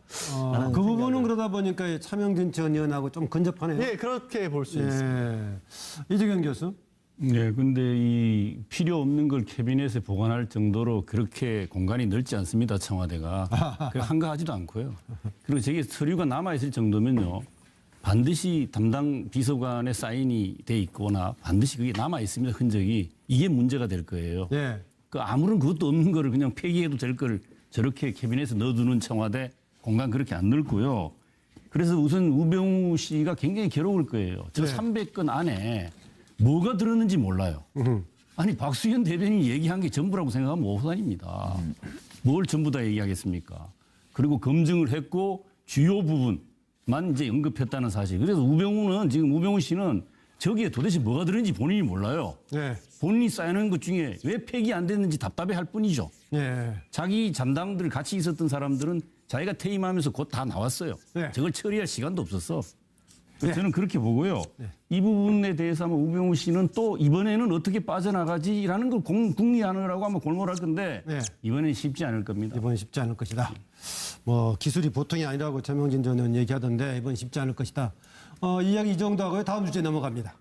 그 부분은 그러다 보니까 차명진 전 의원하고 좀 근접하네요. 예, 그렇게 볼 수 있습니다. 이재경 교수. 네, 근데 이 필요 없는 걸 캐비넷에 보관할 정도로 그렇게 공간이 넓지 않습니다, 청와대가. 한가하지도 않고요. 그리고 저게 서류가 남아있을 정도면요, 반드시 담당 비서관의 사인이 돼 있거나 반드시 그게 남아있습니다, 흔적이. 이게 문제가 될 거예요. 예. 그 아무런 그것도 없는 거를 그냥 폐기해도 될 걸 저렇게 캐비넷에 넣어두는 청와대 공간 그렇게 안 넓고요. 그래서 우선 우병우 씨가 굉장히 괴로울 거예요. 저 300건 안에 뭐가 들었는지 몰라요. 아니 박수현 대변인이 얘기한 게 전부라고 생각하면 오산입니다. 뭘 전부 다 얘기하겠습니까? 그리고 검증을 했고 주요 부분만 이제 언급했다는 사실. 그래서 우병우 씨는 저기에 도대체 뭐가 들었는지 본인이 몰라요. 네. 본인이 쌓여놓은 것 중에 왜 폐기 안 됐는지 답답해할 뿐이죠. 예. 자기 담당들 같이 있었던 사람들은 자기가 퇴임하면서 곧 다 나왔어요. 네. 저걸 처리할 시간도 없었어. 저는 그렇게 보고요. 이 부분에 대해서 아마 우병우 씨는 또 이번에는 어떻게 빠져나가지라는 걸 궁리하느라고 아마 골몰할 건데 이번엔 쉽지 않을 겁니다. 이번엔 쉽지 않을 것이다. 뭐 기술이 보통이 아니라고 차명진 전 의원 얘기하던데 이번 쉽지 않을 것이다. 이야기 이 정도 하고요. 다음 주제에 넘어갑니다.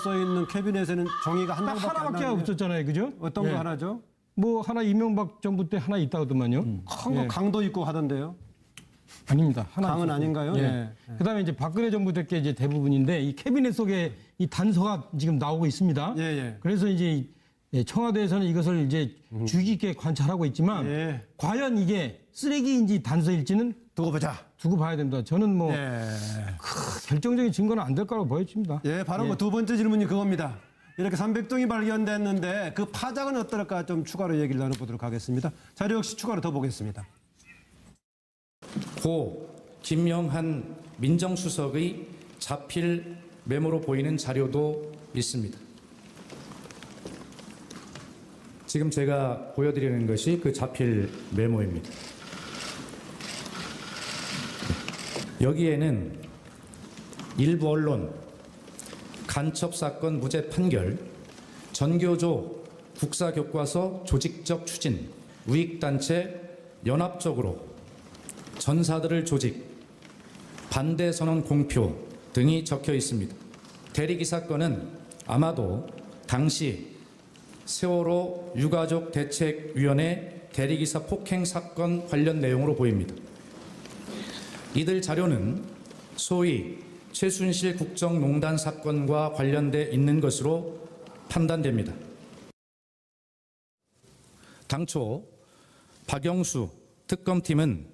써 있는 캐비넷에는 종이가 한 장밖에 안 하나밖에 나오네요. 없었잖아요, 그죠? 어떤 거 하나죠? 뭐 하나 이명박 정부 때 하나 있다더만요. 큰 거 강도 있고 하던데요. 아닙니다. 하나 강은 있었고. 아닌가요? 예. 예. 그다음에 이제 박근혜 정부 때 게 이제 대부분인데 이 캐비넷 속에 이 단서가 지금 나오고 있습니다. 예, 예. 그래서 이제 청와대에서는 이것을 이제 주의 깊게 관찰하고 있지만 예. 과연 이게 쓰레기인지 단서일지는 두고 봐야 됩니다. 저는 뭐 결정적인 증거는 안 될 거라고 보여집니다. 예, 바로 뭐 두 번째 질문이 그겁니다. 이렇게 300종이 발견됐는데 그 파장은 어떨까 좀 추가로 얘기를 나눠보도록 하겠습니다. 자료 역시 추가로 더 보겠습니다. 고 김영한 민정수석의 자필 메모로 보이는 자료도 있습니다. 지금 제가 보여드리는 것이 그 자필 메모입니다. 여기에는 일부 언론, 간첩사건 무죄 판결, 전교조 국사교과서 조직적 추진, 우익단체 연합적으로 전사들을 조직, 반대 선언 공표 등이 적혀 있습니다. 대리기 사건은 아마도 당시 세월호 유가족 대책위원회 대리기사 폭행 사건 관련 내용으로 보입니다. 이들 자료는 소위 최순실 국정농단 사건과 관련돼 있는 것으로 판단됩니다. 당초 박영수 특검팀은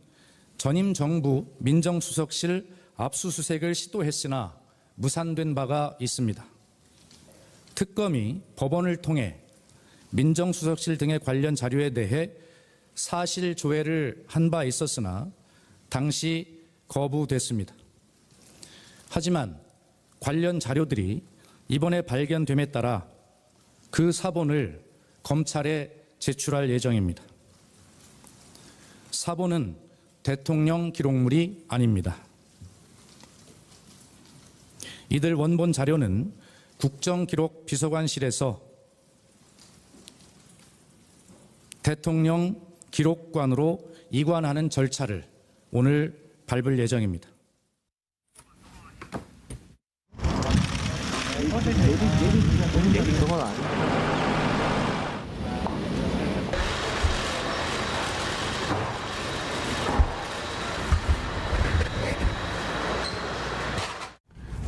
전임 정부 민정수석실 압수수색을 시도했으나 무산된 바가 있습니다. 특검이 법원을 통해 민정수석실 등의 관련 자료에 대해 사실 조회를 한 바 있었으나 당시 거부됐습니다. 하지만 관련 자료들이 이번에 발견됨에 따라 그 사본을 검찰에 제출할 예정입니다. 사본은 대통령 기록물이 아닙니다. 이들 원본 자료는 국정기록비서관실에서 대통령 기록관으로 이관하는 절차를 오늘 밟을 예정입니다.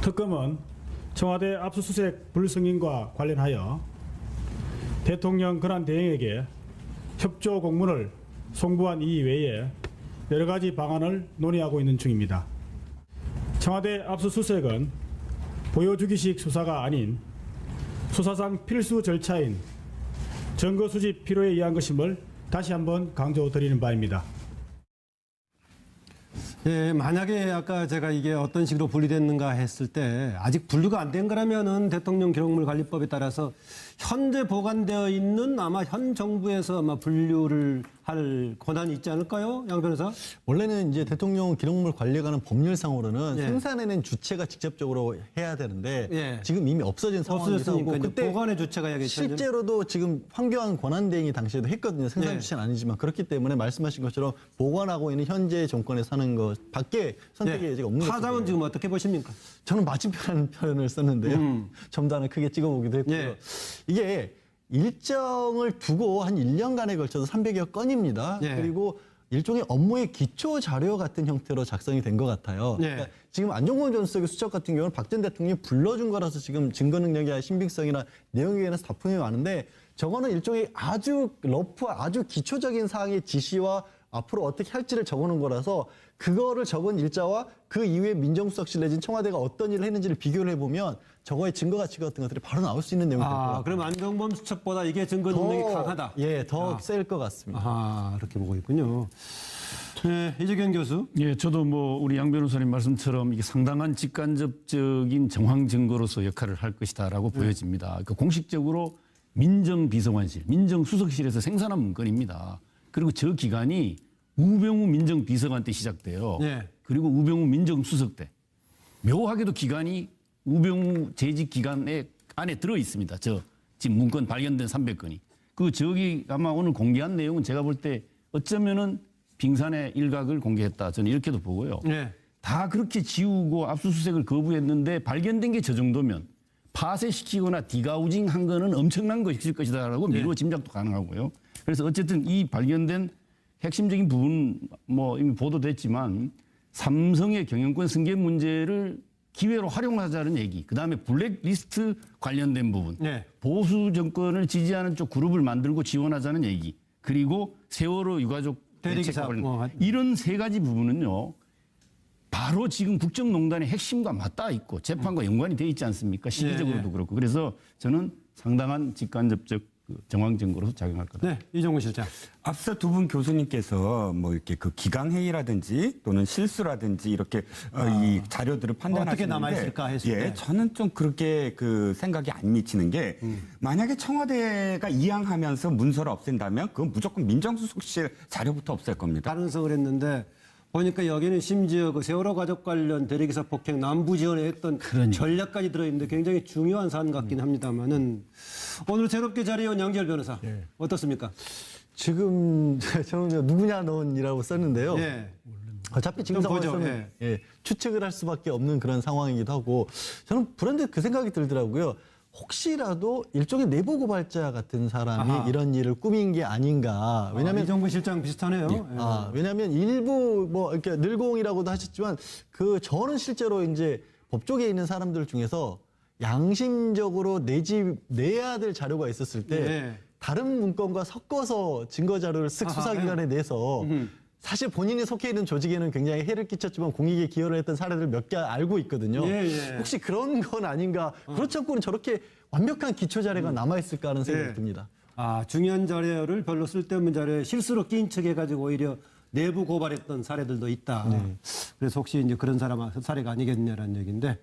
특검은 청와대 압수수색 불승인과 관련하여 대통령 권한대행에게 협조 공문을 송부한 이외에 여러 가지 방안을 논의하고 있는 중입니다. 청와대 압수수색은 보여주기식 수사가 아닌 수사상 필수 절차인 증거 수집 필요에 의한 것임을 다시 한번 강조드리는 바입니다. 예, 만약에 아까 제가 이게 어떤 식으로 분리됐는가 했을 때 아직 분류가 안 된 거라면은 대통령 기록물 관리법에 따라서 현재 보관되어 있는 아마 현 정부에서 아마 분류를 할 권한이 있지 않을까요? 양 변호사? 원래는 이제 대통령 기록물 관리에 관한 법률상으로는 예. 생산해낸 주체가 직접적으로 해야 되는데 예. 지금 이미 없어진 상황이고 없어졌으니까 이제 그때 보관의 주체가 해야겠죠. 실제로도 지금 황교안 권한대행이 당시에도 했거든요. 생산 예. 주체는 아니지만 그렇기 때문에 말씀하신 것처럼 보관하고 있는 현재 정권에 사는 것 밖에 선택의 여지가 없는 거죠. 타당은 지금 어떻게 보십니까? 저는 맞은편이라는 표현을 썼는데요. 점단을 크게 찍어보기도 했고요. 예. 이게 일정을 두고 한 1년간에 걸쳐서 300여 건입니다. 예. 그리고 일종의 업무의 기초 자료 같은 형태로 작성이 된 것 같아요. 예. 그러니까 지금 안종범 전 수석의 수첩 같은 경우는 박 전 대통령이 불러준 거라서 지금 증거 능력이나 신빙성이나 내용에 관해서 다툼이 많은데 저거는 일종의 아주 러프, 아주 기초적인 사항의 지시와 앞으로 어떻게 할지를 적어놓은 거라서 그거를 적은 일자와 그 이후에 민정수석실 내진 청와대가 어떤 일을 했는지를 비교를 해보면 저거의 증거 가치 같은 것들이 바로 나올 수 있는 내용이 될 것 같아요. 그럼 안종범 수첩보다 이게 증거 능력이 강하다. 예, 더 셀 것 같습니다. 아, 그렇게 보고 있군요. 네, 이재경 교수. 예, 저도 뭐 우리 양 변호사님 말씀처럼 이게 상당한 직간접적인 정황 증거로서 역할을 할 것이다라고 보여집니다. 그러니까 공식적으로 민정비서관실, 민정수석실에서 생산한 문건입니다. 그리고 저 기간이 우병우 민정비서관 때 시작돼요. 예. 그리고 우병우 민정수석 때. 묘하게도 기간이 우병우 재직 기간에 안에 들어 있습니다. 저 지금 문건 발견된 300건이. 그 저기 아마 오늘 공개한 내용은 제가 볼 때 어쩌면은 빙산의 일각을 공개했다. 저는 이렇게도 보고요. 예. 다 그렇게 지우고 압수수색을 거부했는데 발견된 게 저 정도면 파쇄시키거나 디가우징한 거는 엄청난 것일 것이다라고 미루어 짐작도 가능하고요. 그래서 어쨌든 이 발견된 핵심적인 부분 뭐 이미 보도됐지만 삼성의 경영권 승계 문제를 기회로 활용하자는 얘기. 그다음에 블랙리스트 관련된 부분. 네. 보수 정권을 지지하는 쪽 그룹을 만들고 지원하자는 얘기. 그리고 세월호 유가족 대책과 관련 이런 세 가지 부분은요. 바로 지금 국정농단의 핵심과 맞닿아 있고 재판과 연관이 돼 있지 않습니까? 시기적으로도 그렇고. 그래서 저는 상당한 직간접적 정황 증거로서 작용할 거다. 네, 이종훈 실장. 앞서 두 분 교수님께서 뭐 이렇게 그 기강회의라든지 또는 실수라든지 이렇게 이 자료들을 판단하시는데 어떻게 남아있을까 했을 때. 예, 저는 좀 그렇게 그 생각이 안 미치는 게 만약에 청와대가 이양하면서 문서를 없앤다면 그건 무조건 민정수석실 자료부터 없앨 겁니다. 가능성을 했는데 보니까 여기는 심지어 그 세월호 가족 관련 대리기사 폭행 남부 지원에 했던 전략까지 들어있는데 굉장히 중요한 사안 같긴 합니다만은 오늘 새롭게 자리해온 양지열 변호사 어떻습니까? 지금 저는 누구냐 넌이라고 썼는데요. 예. 어차피 지금 좀 보죠. 상황에서는 추측을 할 수밖에 없는 그런 상황이기도 하고 저는 불현듯 그 생각이 들더라고요. 혹시라도 일종의 내부 고발자 같은 사람이 이런 일을 꾸민 게 아닌가. 왜냐하면 이정부 실장 비슷하네요. 왜냐하면 일부 뭐 이렇게 늘공이라고도 하셨지만 그 저는 실제로 이제 법조계에 있는 사람들 중에서 양심적으로 내야 될 자료가 있었을 때 다른 문건과 섞어서 증거 자료를 쓱 수사기관에 내서 사실 본인이 속해 있는 조직에는 굉장히 해를 끼쳤지만 공익에 기여를 했던 사례들 몇 개 알고 있거든요. 혹시 그런 건 아닌가. 그렇지 않고는 저렇게 완벽한 기초 자료가 남아있을까 하는 생각이 듭니다. 중요한 자료를 별로 쓸데없는 자료에 실수로 끼인 척 해가지고 오히려 내부 고발했던 사례들도 있다. 그래서 혹시 이제 그런 사례가 아니겠냐라는 얘기인데.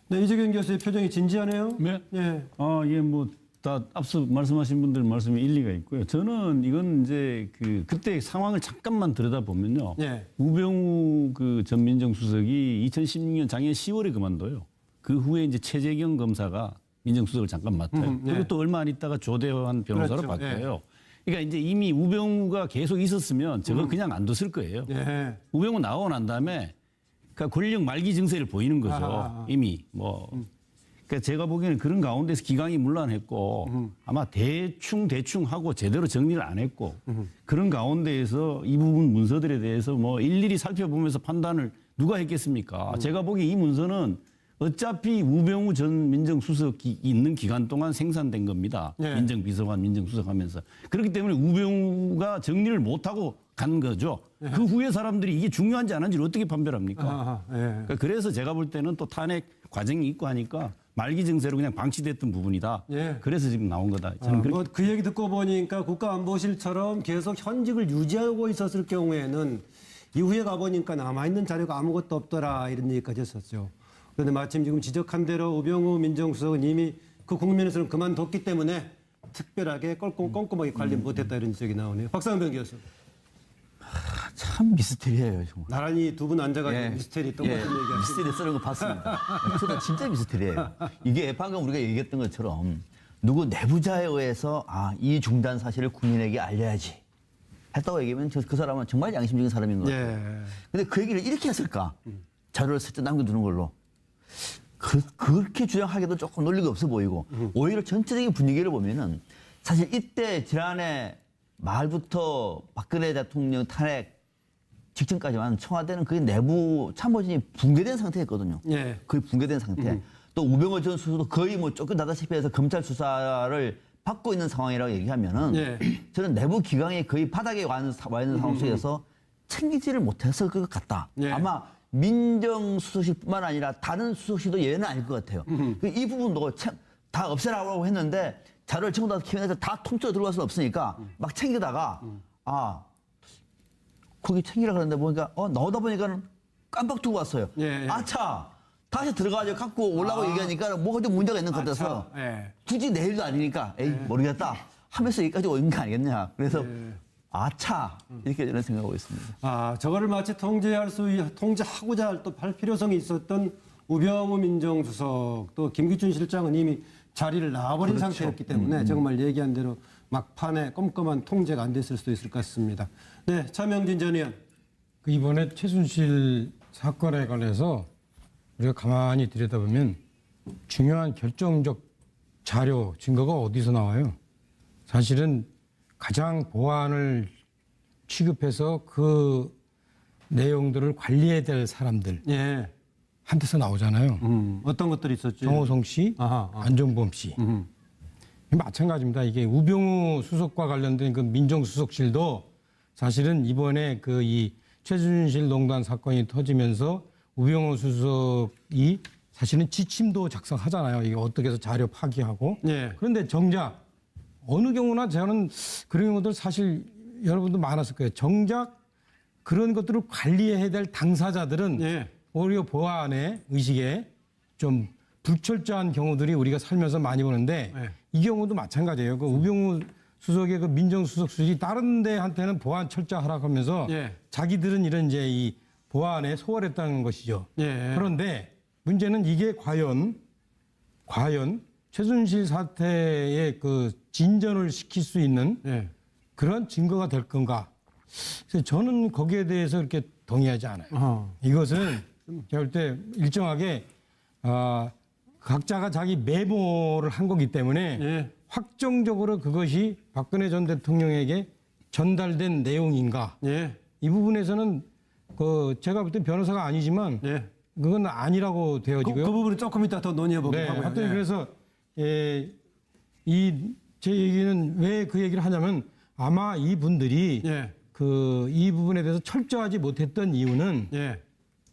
네, 이재경 교수의 표정이 진지하네요. 네. 예. 예, 뭐 다 앞서 말씀하신 분들 말씀에 일리가 있고요. 저는 이건 이제 그때 상황을 잠깐만 들여다보면요. 우병우 그 전 민정수석이 2016년 작년 10월에 그만둬요. 그 후에 이제 최재경 검사가 민정수석을 잠깐 맡아요. 예. 그리고 또 얼마 안 있다가 조대환 변호사로 그렇죠. 바뀌어요. 그러니까 이제 이미 우병우가 계속 있었으면 저거 그냥 안 뒀을 거예요. 예. 우병우 나오고 난 다음에 그러니까 권력 말기 증세를 보이는 거죠. 이미 뭐. 그러니까 제가 보기에는 그런 가운데서 기강이 문란했고 아마 대충 하고 제대로 정리를 안 했고 그런 가운데에서 이 부분 문서들에 대해서 뭐 일일이 살펴보면서 판단을 누가 했겠습니까? 제가 보기에 이 문서는 어차피 우병우 전 민정수석이 있는 기간 동안 생산된 겁니다. 네. 민정비서관, 민정수석 하면서. 그렇기 때문에 우병우가 정리를 못하고 간 거죠. 그 후에 사람들이 이게 중요한지 안 한지를 어떻게 판별합니까? 예. 그러니까 그래서 제가 볼 때는 또 탄핵 과정이 있고 하니까 말기 증세로 그냥 방치됐던 부분이다. 예. 그래서 지금 나온 거다. 저는 그렇게 그 얘기 듣고 보니까 국가안보실처럼 계속 현직을 유지하고 있었을 경우에는 이후에 가보니까 남아있는 자료가 아무것도 없더라 이런 얘기까지 했었죠. 그런데 마침 지금 지적한 대로 우병우 민정수석은 이미 그 국면에서는 그만뒀기 때문에 특별하게 꼼꼼하게 관리 못했다 이런 지적이 나오네요. 박상병 교수. 참 미스테리예요, 정말. 나란히 두 분 앉아가지고 미스테리 똑같은 얘기하시죠. 미스테리 쓰는 거 봤습니다. 저도 진짜 미스테리예요. 이게 방금 우리가 얘기했던 것처럼 누구 내부자에 의해서 이 중단 사실을 국민에게 알려야지 했다고 얘기하면 그 사람은 정말 양심적인 사람인 것 같아요. 근데 그 얘기를 이렇게 했을까? 자료를 슬쩍 남겨두는 걸로. 그렇게 주장하기도 조금 논리가 없어 보이고 오히려 전체적인 분위기를 보면은 사실 이때 지난해 말부터 박근혜 대통령 탄핵 직전까지만 청와대는 거의 내부 참모진이 붕괴된 상태였거든요. 예. 거의 붕괴된 상태. 또 우병우 전 수석도 거의 뭐 쫓겨나다시피 해서 검찰 수사를 받고 있는 상황이라고 얘기하면은 저는 내부 기강이 거의 바닥에 와 있는 상황 속에서 챙기지를 못했을 것 같다. 아마 민정수석실뿐만 아니라 다른 수석실도 예는 아닐 것 같아요. 이 부분도 다 없애라고 했는데 자료를 전부 다 키워내서 다 통째로 들어갈 수는 없으니까 막 챙기다가 거기 챙기라 그러는데 보니까 나오다 보니까는 깜빡 두고 왔어요. 아차 다시 들어가서 갖고 오려고 얘기하니까 뭐가 좀 문제가 있는 것 같아서 굳이 내일도 아니니까 에이 모르겠다 하면서 여기까지 온 거 아니겠냐. 그래서 아차 이렇게 저는 생각하고 있습니다. 저거를 마치 통제하고자 할 필요성이 있었던 우병우 민정수석 또 김기춘 실장은 이미 자리를 놔버린 상태였기 때문에 정말 얘기한 대로 막판에 꼼꼼한 통제가 안 됐을 수도 있을 것 같습니다. 네, 차명진 전 의원. 이번에 최순실 사건에 관해서 우리가 가만히 들여다보면 중요한 결정적 자료, 증거가 어디서 나와요? 사실은 가장 보안을 취급해서 그 내용들을 관리해야 될 사람들 한테서 나오잖아요. 어떤 것들이 있었죠? 정호성 씨, 안종범 씨. 마찬가지입니다. 이게 우병우 수석과 관련된 그 민정수석실도 사실은 이번에 그 이 최순실 농단 사건이 터지면서 우병우 수석이 사실은 지침도 작성하잖아요. 이게 어떻게 해서 자료 파기하고. 그런데 정작 어느 경우나 저는 그런 경우들 사실 여러분도 많았을 거예요. 정작 그런 것들을 관리해야 될 당사자들은 오히려 보안의 의식에 좀 불철저한 경우들이 우리가 살면서 많이 보는데 이 경우도 마찬가지예요. 그 우병우 수석의 그 민정수석실이 다른 데한테는 보안 철저하라고 하면서 자기들은 이런 이제 이 보안에 소홀했다는 것이죠. 그런데 문제는 이게 과연 최순실 사태의 그 진전을 시킬 수 있는 그런 증거가 될 건가? 그래서 저는 거기에 대해서 이렇게 동의하지 않아요. 이것은 제가 볼 때 일정하게 각자가 자기 메모를 한 거기 때문에 확정적으로 그것이 박근혜 전 대통령에게 전달된 내용인가? 이 부분에서는 제가 볼 때 변호사가 아니지만 그건 아니라고 되어지고요. 그 부분은 조금 이따 더 논의해보기로 하고요. 하여튼 그래서 제 얘기는 왜 그 얘기를 하냐면 아마 이분들이 이 부분에 대해서 철저하지 못했던 이유는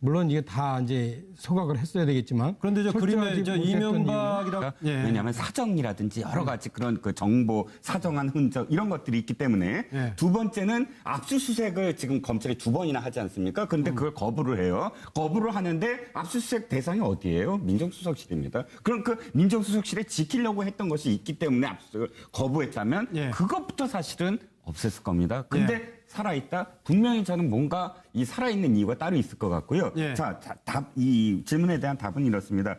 물론 이게 다 이제 소각을 했어야 되겠지만 그런데 저 그림에 이명박이라고 왜냐하면 사정이라든지 여러 가지 그런 그 정보 사정한 흔적 이런 것들이 있기 때문에 두 번째는 압수수색을 지금 검찰이 2번이나 하지 않습니까? 그런데 그걸 거부를 해요. 거부를 하는데 압수수색 대상이 어디예요? 민정수석실입니다. 그럼 그 민정수석실에 지키려고 했던 것이 있기 때문에 압수수색을 거부했다면 그것부터 사실은 없앴을 겁니다. 근데 살아있다? 분명히 저는 뭔가 이 살아있는 이유가 따로 있을 것 같고요. 이 질문에 대한 답은 이렇습니다.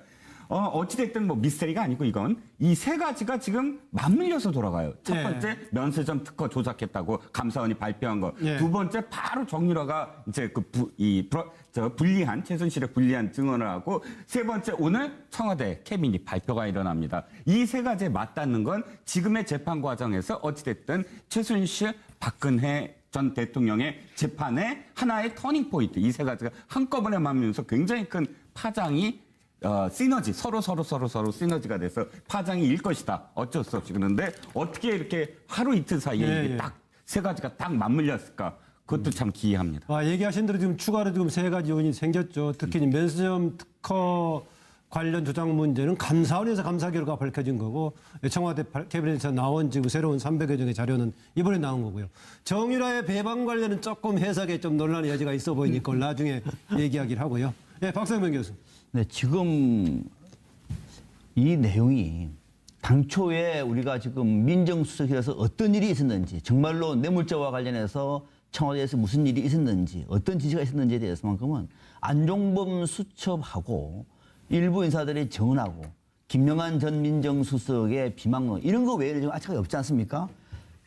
어찌됐든 뭐 미스터리가 아니고 이건 이 세 가지가 지금 맞물려서 돌아가요. 첫 예. 번째 면세점 특허 조작했다고 감사원이 발표한 거. 예. 두 번째 바로 정유라가 이제 불리한 최순실의 불리한 증언을 하고 세 번째 오늘 청와대 캐비닛 발표가 일어납니다. 이 세 가지에 맞닿는 건 지금의 재판 과정에서 어찌됐든 최순실 박근혜 전 대통령의 재판의 하나의 터닝 포인트 이 세 가지가 한꺼번에 맞으면서 굉장히 큰 파장이 시너지 서로 시너지가 돼서 파장이 일 것이다. 어쩔 수 없이 그런데 어떻게 이렇게 하루 이틀 사이에 예, 이게 예. 딱 세 가지가 딱 맞물렸을까? 그것도 참 기이합니다. 얘기하신 대로 지금 추가로 지금 세 가지 요인이 생겼죠. 특히 면세점 특허 관련 조작 문제는 감사원에서 감사 결과가 밝혀진 거고 청와대 캐비넷에서 나온 지금 새로운 300여 종의 자료는 이번에 나온 거고요. 정유라의 배방 관련은 조금 해석에 좀 논란의 여지가 있어 보이니까 그걸 나중에 얘기하기를 하고요. 네, 박상명 교수. 네, 지금 이 내용이 당초에 우리가 지금 민정수석실에서 어떤 일이 있었는지 정말로 뇌물죄와 관련해서 청와대에서 무슨 일이 있었는지 어떤 지시가 있었는지에 대해서만큼은 안종범 수첩하고 일부 인사들이 정언하고 김영한 전 민정수석의 비망론 이런 거 외에는 지금 아차가 없지 않습니까?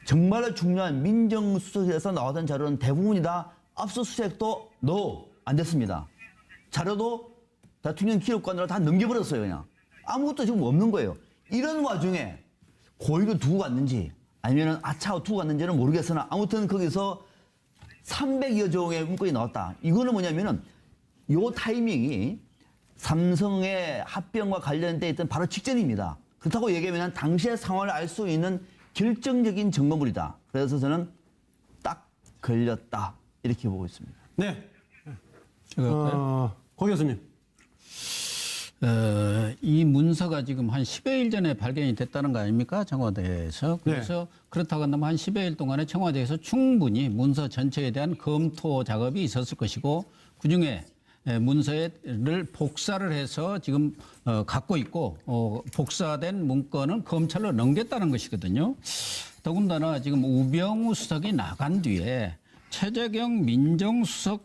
정말로 중요한 민정수석실에서 나왔던 자료는 대부분이 다 압수수색도 안 됐습니다. 자료도 대통령 기록관으로 다 넘겨버렸어요. 그냥 아무것도 지금 없는 거예요. 이런 와중에 고의로 두고 갔는지 아니면 아차로 두고 갔는지는 모르겠으나 아무튼 거기서 300여 종의 문건이 나왔다. 이거는 뭐냐면은 요 타이밍이 삼성의 합병과 관련돼 있던 바로 직전입니다. 그렇다고 얘기하면 당시의 상황을 알 수 있는 결정적인 증거물이다. 그래서 저는 딱 걸렸다. 이렇게 보고 있습니다. 네. 고 교수님. 이 문서가 지금 한 10여일 전에 발견이 됐다는 거 아닙니까? 청와대에서. 그래서 그렇다고 한다면 한 10여일 동안에 청와대에서 충분히 문서 전체에 대한 검토 작업이 있었을 것이고 그중에 문서를 복사를 해서 지금 갖고 있고 복사된 문건은 검찰로 넘겼다는 것이거든요. 더군다나 지금 우병우 수석이 나간 뒤에 최재경 민정수석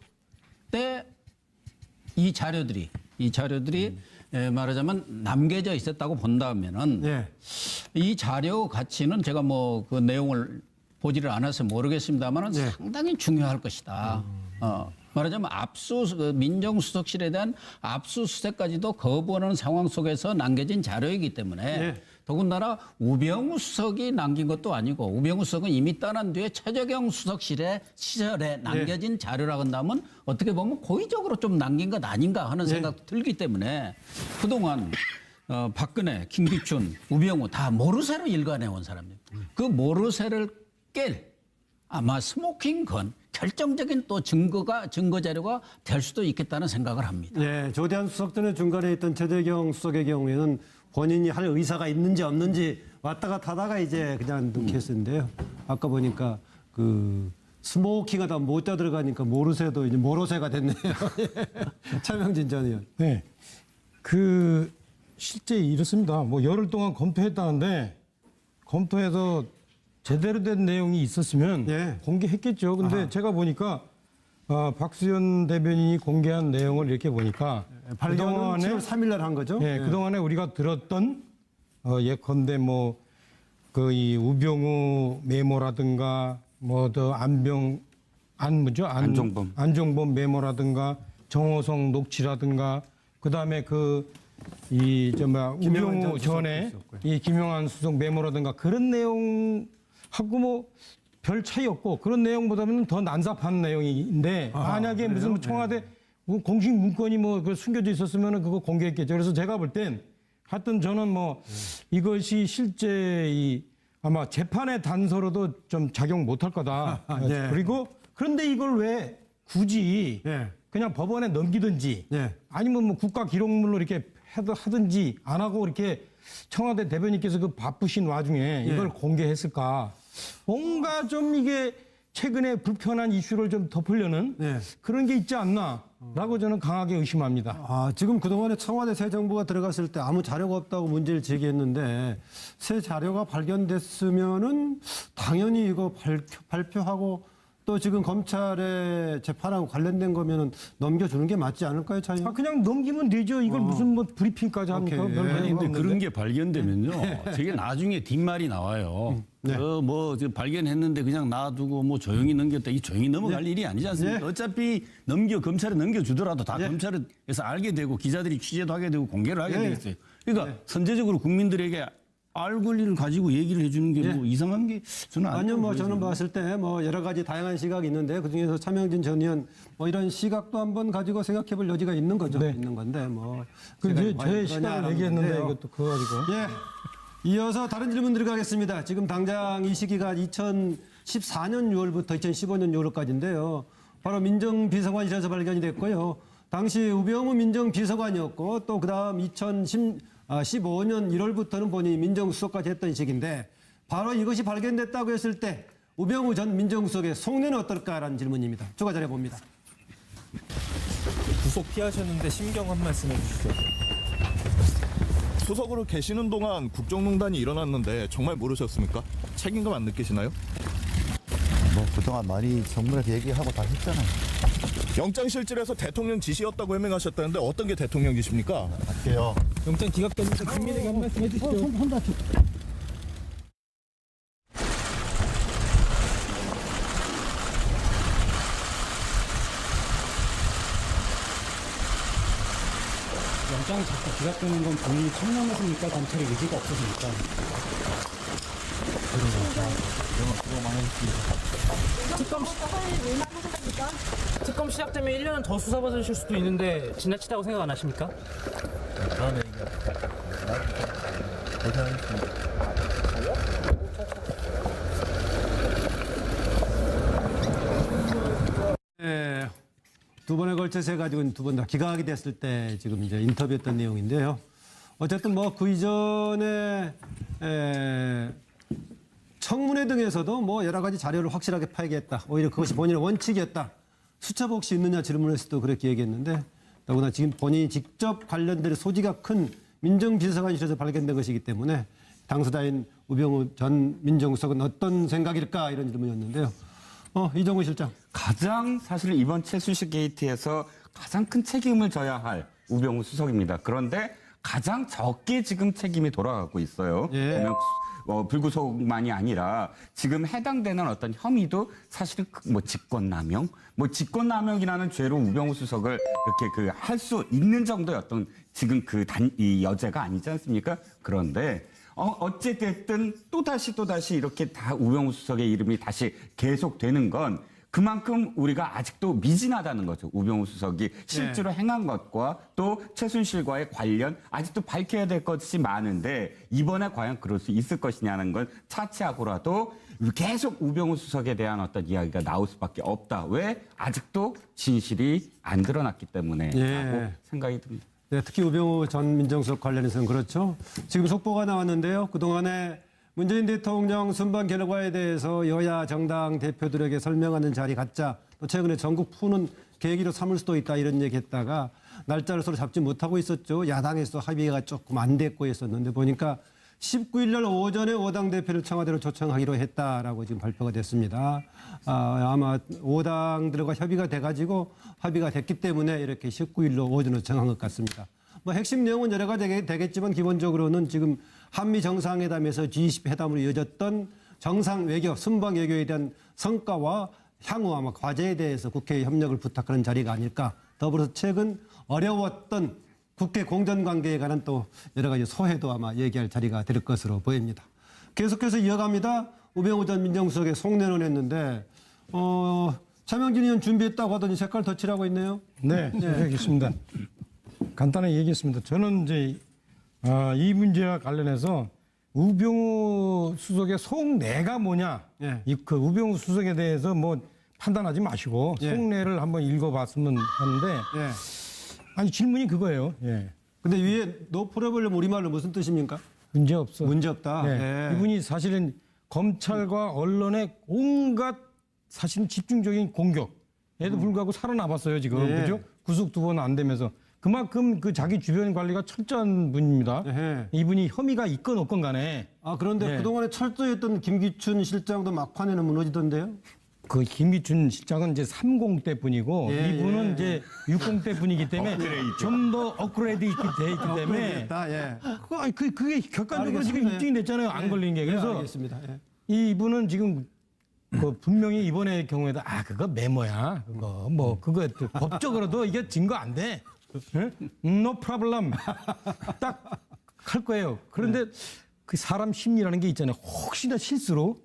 때 이 자료들이 말하자면 남겨져 있었다고 본다면은 이 자료 가치는 제가 뭐 그 내용을 보지를 않아서 모르겠습니다만은 상당히 중요할 것이다. 말하자면 민정수석실에 대한 압수수색까지도 거부하는 상황 속에서 남겨진 자료이기 때문에 더군다나 우병우 수석이 남긴 것도 아니고 우병우 수석은 이미 떠난 뒤에 최재경 수석실의 시절에 남겨진 자료라고 한다면 어떻게 보면 고의적으로 좀 남긴 것 아닌가 하는 생각도 들기 때문에 그동안 박근혜, 김기춘, 우병우 다 모르쇠로 일관해온 사람입니다. 그 모르쇠를 깰 아마 스모킹건 결정적인 또 증거 자료가 될 수도 있겠다는 생각을 합니다. 네, 조대한 수석 전에 중간에 있던 최재경 수석의 경우에는 본인이 할 의사가 있는지 없는지 왔다 갔다 하다가 이제 그냥 놓겠는데요. 아까 보니까 그 스모킹하다 못자 들어가니까 모르쇠도 이제 모로쇠가 됐네요. 차명진 전 의원. 네, 실제 이렇습니다. 뭐 열흘 동안 검토했다는데 검토해서 제대로 된 내용이 있었으면 공개했겠죠. 근데 제가 보니까 박수현 대변인이 공개한 내용을 이렇게 보니까 발견은 7월 3일 날 한 거죠? 네, 그동안에 우리가 들었던 예컨대 뭐 그 이 우병우 메모라든가 뭐 더 안종범 메모라든가 정호성 녹취라든가 그다음에 우병우 전에 이 김영한 수석 메모라든가 그런 내용하고 뭐 별 차이 없고 그런 내용보다는 더 난잡한 내용인데 만약에 무슨 청와대 공식 문건이 뭐 숨겨져 있었으면 그거 공개했겠죠. 그래서 제가 볼 땐 하여튼 저는 뭐 이것이 실제 아마 재판의 단서로도 좀 작용 못할 거다. 그리고 그런데 이걸 왜 굳이 그냥 법원에 넘기든지 아니면 뭐 국가기록물로 이렇게 하든지 안 하고 이렇게 청와대 대변인께서 그 바쁘신 와중에 이걸 공개했을까? 뭔가 좀 이게 최근에 불편한 이슈를 좀 덮으려는 그런 게 있지 않나라고 저는 강하게 의심합니다. 지금 그동안에 청와대 새 정부가 들어갔을 때 아무 자료가 없다고 문제를 제기했는데 새 자료가 발견됐으면은 당연히 이거 발표하고 또 지금 검찰에 재판하고 관련된 거면은 넘겨주는 게 맞지 않을까요, 차이? 그냥 넘기면 되죠. 이걸 무슨 뭐 브리핑까지 합니까? 오케이. 별 예. 의미가 아니, 근데 없는데. 그런 게 발견되면요. 저게 나중에 뒷말이 나와요. 발견했는데 그냥 놔두고 뭐 조용히 넘겼다. 이 조용히 넘어갈 일이 아니지 않습니까? 어차피 검찰에 넘겨주더라도 다 검찰에서 알게 되고 기자들이 취재도 하게 되고 공개를 하게 되겠어요. 그러니까 선제적으로 국민들에게 알 권리를 가지고 얘기를 해주는 게 뭐 이상한 게 저는 아니요, 뭐 저는 봤을 때 뭐 여러 가지 다양한 시각이 있는데 그 중에서 차명진 전 의원 뭐 이런 시각도 한번 가지고 생각해볼 여지가 있는 거죠. 있는 건데 뭐. 제 시각을 얘기했는데 이것도 그거 가지고. 예. 이어서 다른 질문 들어가겠습니다. 지금 당장 이 시기가 2014년 6월부터 2015년 6월까지인데요. 바로 민정비서관실에서 발견이 됐고요. 당시 우병우 민정비서관이었고 또 그다음 2015년 1월부터는 본인이 민정수석까지 했던 시기인데 바로 이것이 발견됐다고 했을 때 우병우 전 민정수석의 속내는 어떨까라는 질문입니다. 추가 자료 봅니다. 구속 피하셨는데 심경 한 말씀 해주시죠. 수석으로 계시는 동안 국정농단이 일어났는데 정말 모르셨습니까? 책임감 안 느끼시나요? 뭐 그동안 많이 정부한테 얘기하고 다 했잖아요. 영장실질에서 대통령 지시였다고 해명하셨다는데 어떤 게 대통령 지시입니까? 할게요. 영장 기각됐는데 국민에게 한 말씀 해주시죠. 영장이 자꾸 기각되는 건 본인이 청렴했습니까? 검찰의 의지가 없었습니까? 특검 시작되면 1년은 더 수사받으실 수도 있는데 지나치다고 생각 안 하십니까? 다음에 얘기합시다. 고생하셨습니다. 예, 두 번에 걸쳐서 해가지고 두 번 다 기각이 됐을 때 지금 이제 인터뷰했던 내용인데요. 어쨌든 뭐 그 이전에 청문회 등에서도 뭐 여러 가지 자료를 확실하게 파악했다. 오히려 그것이 본인의 원칙이었다. 수첩 혹시 있느냐 질문했을 때 그렇게 얘기했는데 더구나 지금 본인이 직접 관련된 소지가 큰 민정비서관실에서 발견된 것이기 때문에 당사자인 우병우 전 민정수석은 어떤 생각일까 이런 질문이었는데요. 이정우 실장. 가장 사실 이번 최순실 게이트에서 가장 큰 책임을 져야 할 우병우 수석입니다. 그런데 가장 적게 지금 책임이 돌아가고 있어요. 예. 불구속만이 아니라 지금 해당되는 어떤 혐의도 사실은 직권남용이라는 죄로 우병우 수석을 이렇게 할 수 있는 정도의 어떤 지금 이 여죄가 아니지 않습니까? 그런데 어찌됐든 또다시 이렇게 다 우병우 수석의 이름이 다시 계속되는 건 그만큼 우리가 아직도 미진하다는 거죠. 우병우 수석이 실제로 행한 것과 또 최순실과의 관련 아직도 밝혀야 될 것이 많은데 이번에 과연 그럴 수 있을 것이냐는 건 차치하고라도 계속 우병우 수석에 대한 어떤 이야기가 나올 수밖에 없다. 왜? 아직도 진실이 안 드러났기 때문에 라고 생각이 듭니다. 네, 특히 우병우 전 민정수석 관련해서는 그렇죠. 지금 속보가 나왔는데요. 그동안에 문재인 대통령 순방 결과에 대해서 여야 정당 대표들에게 설명하는 자리 갖자. 또 최근에 전국 푸는 계기로 삼을 수도 있다 이런 얘기했다가 날짜를 서로 잡지 못하고 있었죠. 야당에서 합의가 조금 안 됐고 했었는데 보니까 19일 날 오전에 5당 대표를 청와대로 초청하기로 했다라고 지금 발표가 됐습니다. 아마 5당들과 협의가 돼가지고 합의가 됐기 때문에 이렇게 19일로 오전으로 정한 것 같습니다. 뭐 핵심 내용은 여러 가지 되겠지만 기본적으로는 지금 한미 정상회담에서 G20 회담으로 이어졌던 정상 외교, 순방 외교에 대한 성과와 향후 아마 과제에 대해서 국회에 협력을 부탁하는 자리가 아닐까. 더불어서 최근 어려웠던 국회 공정관계에 관한 또 여러 가지 소회도 아마 얘기할 자리가 될 것으로 보입니다. 계속해서 이어갑니다. 우병우 전 민정수석의 속내는 했는데 차명진 의원 준비했다고 하더니 색깔 덧칠하고 있네요. 네, 알겠습니다. 간단하게 얘기했습니다. 저는 이제 이 문제와 관련해서 우병우 수석의 속내가 뭐냐, 그 우병우 수석에 대해서 뭐 판단하지 마시고 속내를 한번 읽어봤으면 하는데, 아니 질문이 그거예요. 근데 위에 노 프로블럼 우리말로 무슨 뜻입니까? 문제 없어. 문제 없다. 이분이 사실은 검찰과 언론의 온갖 사실은 집중적인 공격에도 불구하고 살아남았어요 지금. 그죠? 구속 2번 안 되면서. 그만큼 그 자기 주변 관리가 철저한 분입니다. 이분이 혐의가 있건 없건 간에. 그런데 그동안에 철저했던 김기춘 실장도 막판에는 무너지던데요? 그 김기춘 실장은 이제 30대 분이고 이분은 이제 60대 분이기 때문에 좀 더 업그레이드 있기 때문에 그게 객관적으로 지금 인증이 됐잖아요. 안 걸린 게. 그래서 알겠습니다. 이분은 지금 그 분명히 이번의 경우에도 그거 메모야. 그거 뭐 그거 법적으로도 이게 증거 안 돼. No problem. 딱 할 거예요. 그런데 그 사람 심리라는 게 있잖아요. 혹시나 실수로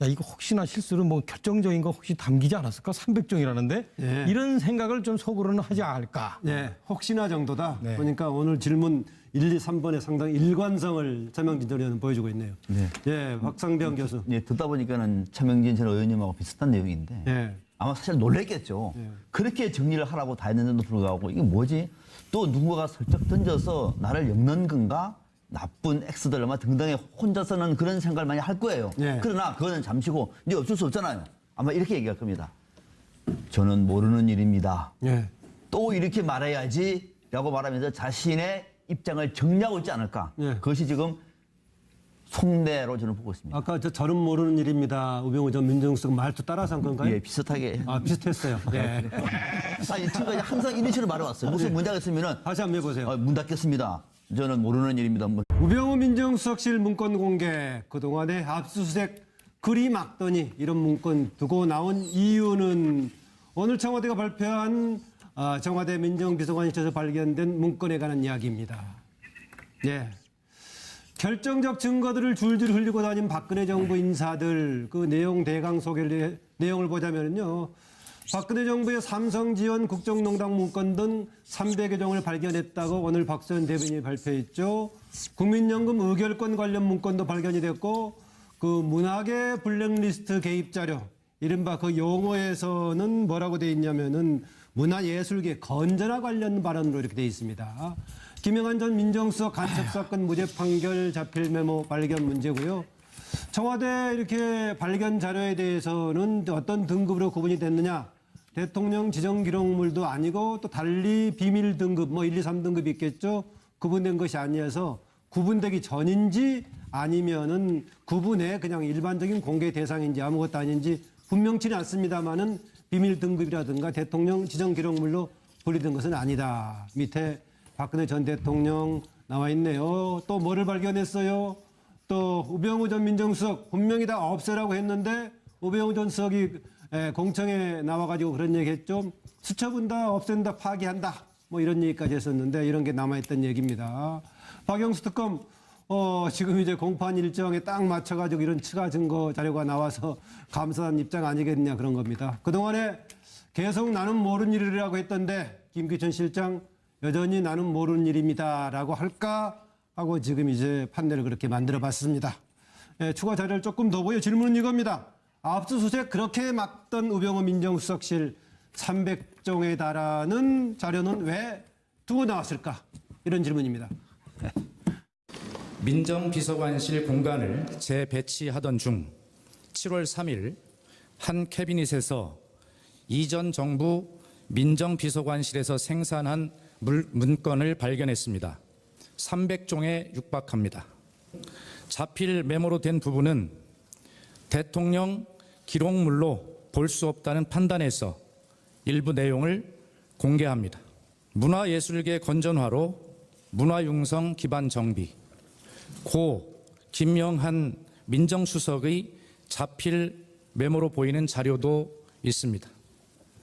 이거 혹시나 실수로 뭐 결정적인 거 혹시 담기지 않았을까? 300종이라는데 이런 생각을 좀 속으로는 하지 않을까? 네, 혹시나 정도다. 그러니까 오늘 질문 1, 2, 3번에 상당히 일관성을 차명진 전 의원은 보여주고 있네요. 네, 박상병 교수. 네, 듣다 보니까는 차명진 전 의원님하고 비슷한 내용인데 아마 사실 놀랬겠죠. 그렇게 정리를 하라고 다 했는데도 불구하고 이게 뭐지? 또 누군가가 슬쩍 던져서 나를 엮는 건가? 나쁜 X들 아마 등등에 혼자서는 그런 생각을 많이 할 거예요. 그러나 그거는 잠시고 이제 어쩔 수 없잖아요. 아마 이렇게 얘기할 겁니다. 저는 모르는 일입니다. 또 이렇게 말해야지 라고 말하면서 자신의 입장을 정리하고 있지 않을까. 그것이 지금 속내로 저는 보고 있습니다. 아까 저는 모르는 일입니다. 우병우 전 민정수석 말투 따라서 한 건가요? 예, 비슷하게. 비슷했어요. 네. 지금까지 항상 이런 식으로 말해왔어요. 무슨 문제가 있으면은 다시 한번 해보세요. 문 닫겠습니다. 저는 모르는 일입니다. 우병우 민정수석실 문건 공개, 그동안에 압수수색 그리 막더니 이런 문건 두고 나온 이유는 오늘 청와대가 발표한 청와대 민정비서관실에서 발견된 문건에 관한 이야기입니다. 결정적 증거들을 줄줄 흘리고 다닌 박근혜 정부 인사들 그 내용 대강 소개를 내용을 보자면요. 박근혜 정부의 삼성 지원 국정농단 문건 등 300여 종을 발견했다고 오늘 박수현 대변인이 발표했죠. 국민연금 의결권 관련 문건도 발견이 됐고 그 문학의 블랙리스트 개입 자료 이른바 그 용어에서는 뭐라고 돼 있냐면은 문화예술계 건전화 관련 발언으로 이렇게 돼 있습니다. 김영한 전 민정수석 간첩 사건 무죄 판결 자필 메모 발견 문제고요. 청와대 이렇게 발견 자료에 대해서는 어떤 등급으로 구분이 됐느냐. 대통령 지정 기록물도 아니고 또 달리 비밀 등급 뭐 1, 2, 3등급이 있겠죠. 구분된 것이 아니어서 구분되기 전인지 아니면은 구분에 그냥 일반적인 공개 대상인지 아무것도 아닌지 분명치는 않습니다만은 비밀 등급이라든가 대통령 지정 기록물로 분리된 것은 아니다. 밑에 박근혜 전 대통령 나와 있네요. 또 뭐를 발견했어요? 또 우병우 전 민정수석 분명히 다 없애라고 했는데 우병우 전 수석이 공청에 나와가지고 그런 얘기했죠. 수처분다, 없앤다, 파기한다. 뭐 이런 얘기까지 했었는데 이런 게 남아있던 얘기입니다. 박영수 특검 지금 이제 공판 일정에 딱 맞춰가지고 이런 추가 증거 자료가 나와서 감사한 입장 아니겠냐 그런 겁니다. 그동안에 계속 나는 모르는 일이라고 했던데 김기춘 실장 여전히 나는 모르는 일입니다라고 할까 하고 지금 이제 판례를 그렇게 만들어 봤습니다. 추가 자료를 조금 더 보여 질문은 이겁니다. 압수수색 그렇게 막던 우병우 민정수석실 300종에 달하는 자료는 왜 두고 나왔을까? 이런 질문입니다. 민정비서관실 공간을 재배치하던 중 7월 3일 한 캐비닛에서 이전 정부 민정비서관실에서 생산한 문건을 발견했습니다. 300종에 육박합니다. 자필 메모로 된 부분은 대통령 기록물로 볼 수 없다는 판단에서 일부 내용을 공개합니다. 문화예술계 건전화로 문화융성 기반 정비, 고 김영한 민정수석의 자필 메모로 보이는 자료도 있습니다.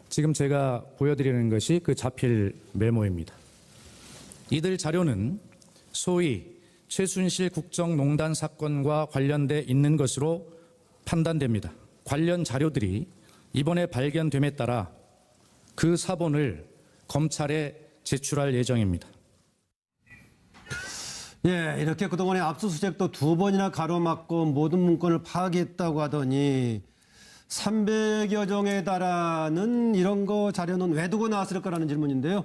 지금 제가 보여드리는 것이 그 자필 메모입니다. 이들 자료는 소위 최순실 국정농단 사건과 관련돼 있는 것으로 판단됩니다. 관련 자료들이 이번에 발견됨에 따라 그 사본을 검찰에 제출할 예정입니다. 이렇게 그동안에 압수수색도 2번이나 가로막고 모든 문건을 파악했다고 하더니 300여 종에 달하는 이런 거 자료는 왜 두고 나왔을까라는 질문인데요.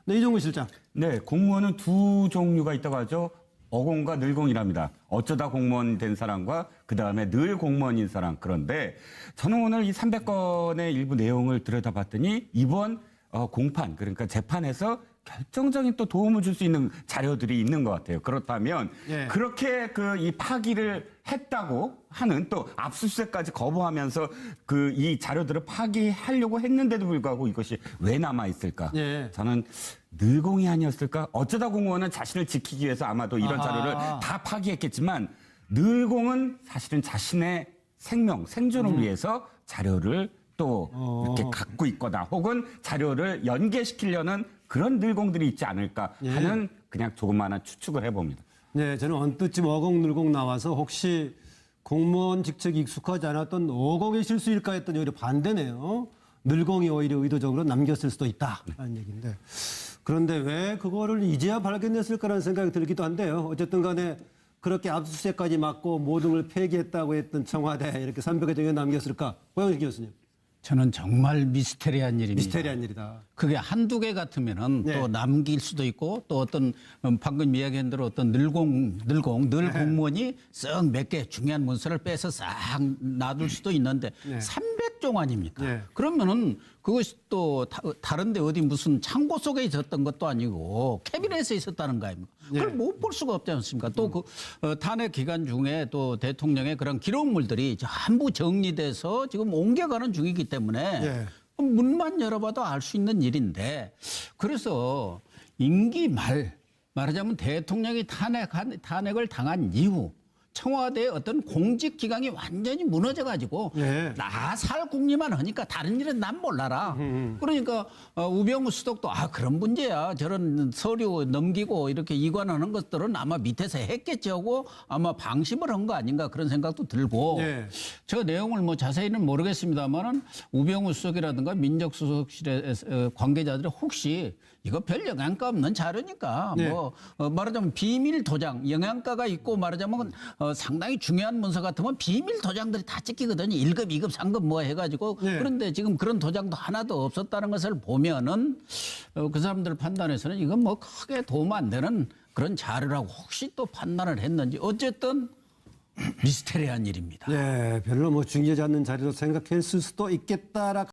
네, 이종구 실장. 네, 공무원은 두 종류가 있다고 하죠. 어공과 늘공이랍니다. 어쩌다 공무원 된 사람과 그다음에 늘 공무원인 사람. 그런데 저는 오늘 이 300건의 일부 내용을 들여다봤더니 이번 공판, 그러니까 재판에서 결정적인 또 도움을 줄 수 있는 자료들이 있는 것 같아요. 그렇다면 예. 그렇게 그 이 파기를 했다고 하는 또 압수수색까지 거부하면서 그 이 자료들을 파기하려고 했는데도 불구하고 이것이 왜 남아 있을까? 예. 저는 늘공이 아니었을까? 어쩌다 공무원은 자신을 지키기 위해서 아마도 이런 자료를 다 파기했겠지만 늘공은 사실은 자신의 생명, 생존을 위해서 자료를 또 이렇게 갖고 있거나 혹은 자료를 연계시키려는 그런 늘공들이 있지 않을까 하는 그냥 조그마한 추측을 해봅니다. 네, 저는 언뜻 지금 어공늘공 나와서 혹시 공무원 직책이 익숙하지 않았던 어공의 실수일까 했더니 오히려 반대네요. 늘공이 오히려 의도적으로 남겼을 수도 있다라는 얘기인데 그런데 왜 그거를 이제야 발견했을까라는 생각이 들기도 한데요. 어쨌든 간에 그렇게 압수수색까지 막고 모든 걸 폐기했다고 했던 청와대 이렇게 300여 종에 남겼을까? 고영식 교수님. 저는 정말 미스테리한 일입니다. 미스테리한 일이다. 그게 한두 개 같으면은 네. 또 남길 수도 있고 또 어떤 방금 이야기한 대로 어떤 늘 공무원이 썩 몇 개 중요한 문서를 빼서 싹 놔둘 수도 있는데 300종 아닙니까? 네. 그러면은 그것이 또 다른데 어디 무슨 창고 속에 있었던 것도 아니고 캐비넷에 있었다는 거 아닙니까? 그걸 못 볼 수가 없지 않습니까? 또 그 탄핵 기간 중에 또 대통령의 그런 기록물들이 전부 정리돼서 지금 옮겨가는 중이기 때문에 문만 열어봐도 알 수 있는 일인데 그래서 임기 말하자면 대통령이 탄핵을 당한 이후 청와대의 어떤 공직 기강이 완전히 무너져 가지고 나 살 궁리만 하니까 다른 일은 난 몰라라. 그러니까 우병우 수석도 그런 문제야. 저런 서류 넘기고 이렇게 이관하는 것들은 아마 밑에서 했겠지 하고 아마 방심을 한 거 아닌가 그런 생각도 들고 저 내용을 뭐 자세히는 모르겠습니다만은 우병우 수석이라든가 민정수석실의 관계자들이 혹시 이거 별 영향가 없는 자료니까 뭐 말하자면 비밀 도장 영향가가 있고 말하자면 상당히 중요한 문서 같으면 비밀 도장들이 다 찍히거든요. 1급, 2급, 3급 뭐 해가지고 그런데 지금 그런 도장도 하나도 없었다는 것을 보면은 그 사람들 판단에서는 이건 뭐 크게 도움 안 되는 그런 자료라고 혹시 또 판단을 했는지 어쨌든 미스테리한 일입니다. 네, 별로 뭐 중요하지 않는 자리로 생각했을 수도 있겠다라.